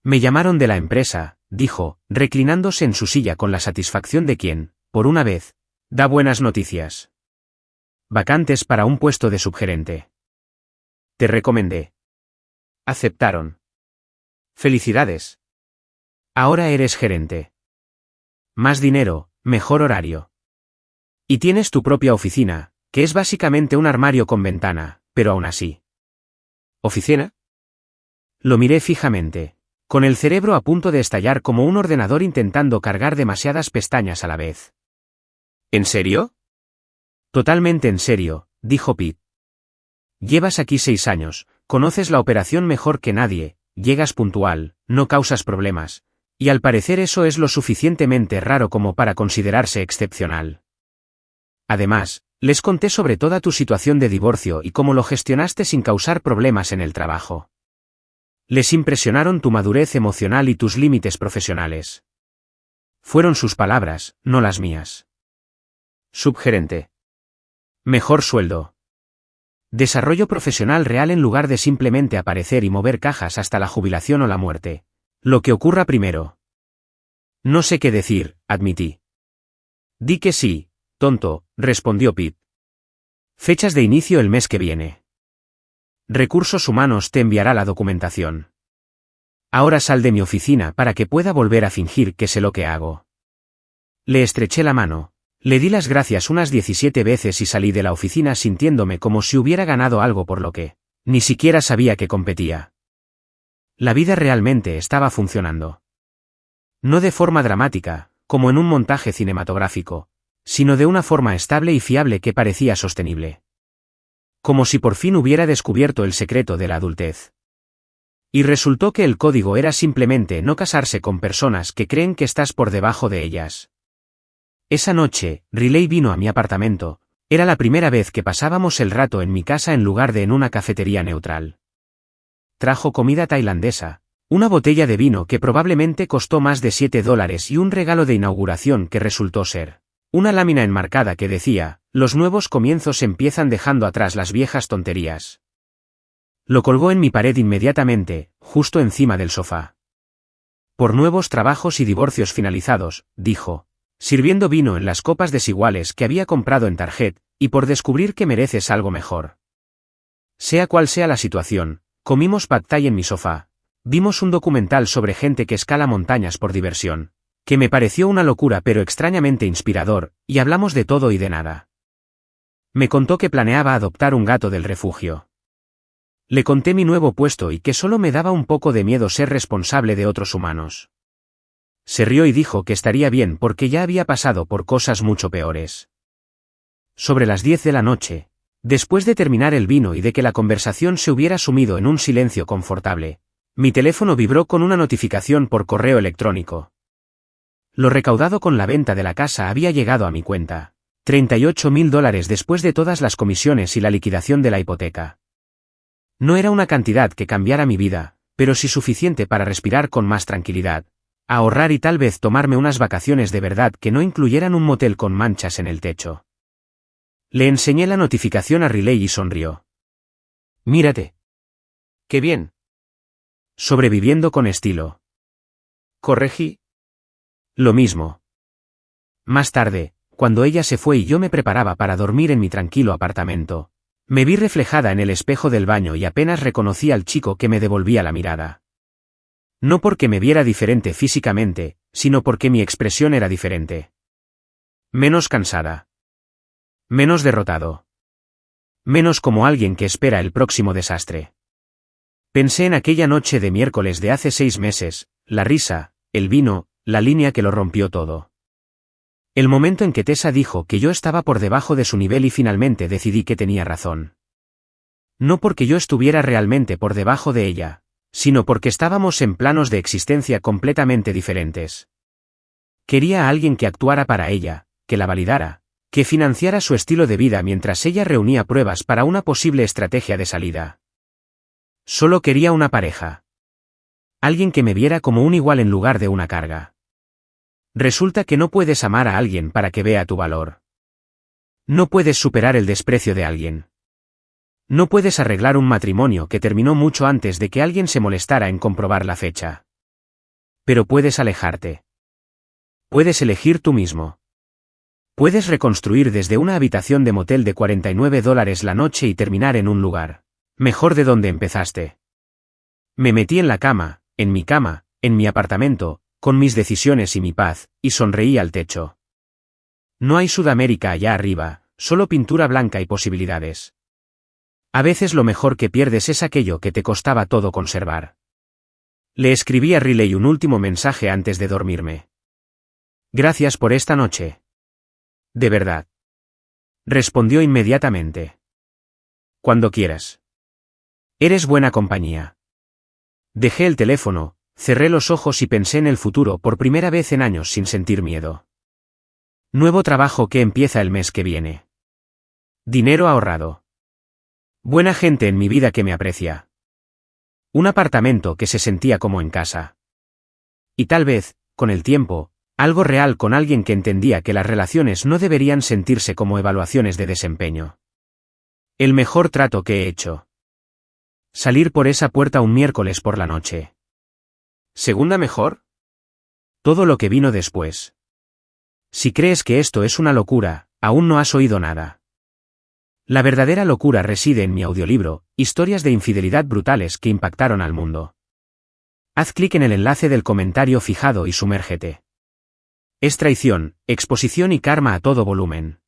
Me llamaron de la empresa, dijo, reclinándose en su silla con la satisfacción de quien, por una vez, da buenas noticias. Vacantes para un puesto de subgerente. Te recomendé. Aceptaron. Felicidades. Ahora eres gerente. Más dinero, mejor horario. Y tienes tu propia oficina, que es básicamente un armario con ventana, pero aún así. ¿Oficina? Lo miré fijamente, con el cerebro a punto de estallar como un ordenador intentando cargar demasiadas pestañas a la vez. ¿En serio? Totalmente en serio, dijo Pete. Llevas aquí 6 años, conoces la operación mejor que nadie, llegas puntual, no causas problemas, y al parecer eso es lo suficientemente raro como para considerarse excepcional. Además, les conté sobre toda tu situación de divorcio y cómo lo gestionaste sin causar problemas en el trabajo. Les impresionaron tu madurez emocional y tus límites profesionales. Fueron sus palabras, no las mías. Subgerente. Mejor sueldo. Desarrollo profesional real en lugar de simplemente aparecer y mover cajas hasta la jubilación o la muerte. Lo que ocurra primero. No sé qué decir, admití. Di que sí, tonto, respondió Pete. Fechas de inicio el mes que viene. Recursos Humanos te enviará la documentación. Ahora sal de mi oficina para que pueda volver a fingir que sé lo que hago. Le estreché la mano. Le di las gracias unas 17 veces y salí de la oficina sintiéndome como si hubiera ganado algo por lo que ni siquiera sabía que competía. La vida realmente estaba funcionando. No de forma dramática, como en un montaje cinematográfico, sino de una forma estable y fiable que parecía sostenible. Como si por fin hubiera descubierto el secreto de la adultez. Y resultó que el código era simplemente no casarse con personas que creen que estás por debajo de ellas. Esa noche, Riley vino a mi apartamento. Era la primera vez que pasábamos el rato en mi casa en lugar de en una cafetería neutral. Trajo comida tailandesa, una botella de vino que probablemente costó más de $7 y un regalo de inauguración que resultó ser una lámina enmarcada que decía, los nuevos comienzos empiezan dejando atrás las viejas tonterías. Lo colgó en mi pared inmediatamente, justo encima del sofá. Por nuevos trabajos y divorcios finalizados, dijo, sirviendo vino en las copas desiguales que había comprado en Target, y por descubrir que mereces algo mejor. Sea cual sea la situación, comimos pad thai en mi sofá, vimos un documental sobre gente que escala montañas por diversión, que me pareció una locura pero extrañamente inspirador, y hablamos de todo y de nada. Me contó que planeaba adoptar un gato del refugio. Le conté mi nuevo puesto y que solo me daba un poco de miedo ser responsable de otros humanos. Se rió y dijo que estaría bien porque ya había pasado por cosas mucho peores. Sobre las 10 de la noche, después de terminar el vino y de que la conversación se hubiera sumido en un silencio confortable, mi teléfono vibró con una notificación por correo electrónico. Lo recaudado con la venta de la casa había llegado a mi cuenta, $38.000 después de todas las comisiones y la liquidación de la hipoteca. No era una cantidad que cambiara mi vida, pero sí suficiente para respirar con más tranquilidad. Ahorrar y tal vez tomarme unas vacaciones de verdad que no incluyeran un motel con manchas en el techo. Le enseñé la notificación a Riley y sonrió. Mírate. ¡Qué bien! Sobreviviendo con estilo. ¿Corregí? Lo mismo. Más tarde, cuando ella se fue y yo me preparaba para dormir en mi tranquilo apartamento, me vi reflejada en el espejo del baño y apenas reconocí al chico que me devolvía la mirada. No porque me viera diferente físicamente, sino porque mi expresión era diferente. Menos cansada. Menos derrotado. Menos como alguien que espera el próximo desastre. Pensé en aquella noche de miércoles de hace 6 meses, la risa, el vino, la línea que lo rompió todo. El momento en que Tessa dijo que yo estaba por debajo de su nivel y finalmente decidí que tenía razón. No porque yo estuviera realmente por debajo de ella, sino porque estábamos en planos de existencia completamente diferentes. Quería a alguien que actuara para ella, que la validara, que financiara su estilo de vida mientras ella reunía pruebas para una posible estrategia de salida. Solo quería una pareja. Alguien que me viera como un igual en lugar de una carga. Resulta que no puedes amar a alguien para que vea tu valor. No puedes superar el desprecio de alguien. No puedes arreglar un matrimonio que terminó mucho antes de que alguien se molestara en comprobar la fecha. Pero puedes alejarte. Puedes elegir tú mismo. Puedes reconstruir desde una habitación de motel de $49 la noche y terminar en un lugar mejor de donde empezaste. Me metí en la cama, en mi apartamento, con mis decisiones y mi paz, y sonreí al techo. No hay Sudamérica allá arriba, solo pintura blanca y posibilidades. A veces lo mejor que pierdes es aquello que te costaba todo conservar. Le escribí a Riley un último mensaje antes de dormirme. Gracias por esta noche. De verdad. Respondió inmediatamente. Cuando quieras. Eres buena compañía. Dejé el teléfono, cerré los ojos y pensé en el futuro por primera vez en años sin sentir miedo. Nuevo trabajo que empieza el mes que viene. Dinero ahorrado. Buena gente en mi vida que me aprecia. Un apartamento que se sentía como en casa. Y tal vez, con el tiempo, algo real con alguien que entendía que las relaciones no deberían sentirse como evaluaciones de desempeño. El mejor trato que he hecho. Salir por esa puerta un miércoles por la noche. ¿Segunda mejor? Todo lo que vino después. Si crees que esto es una locura, aún no has oído nada. La verdadera locura reside en mi audiolibro, Historias de infidelidad brutales que impactaron al mundo. Haz clic en el enlace del comentario fijado y sumérgete. Es traición, exposición y karma a todo volumen.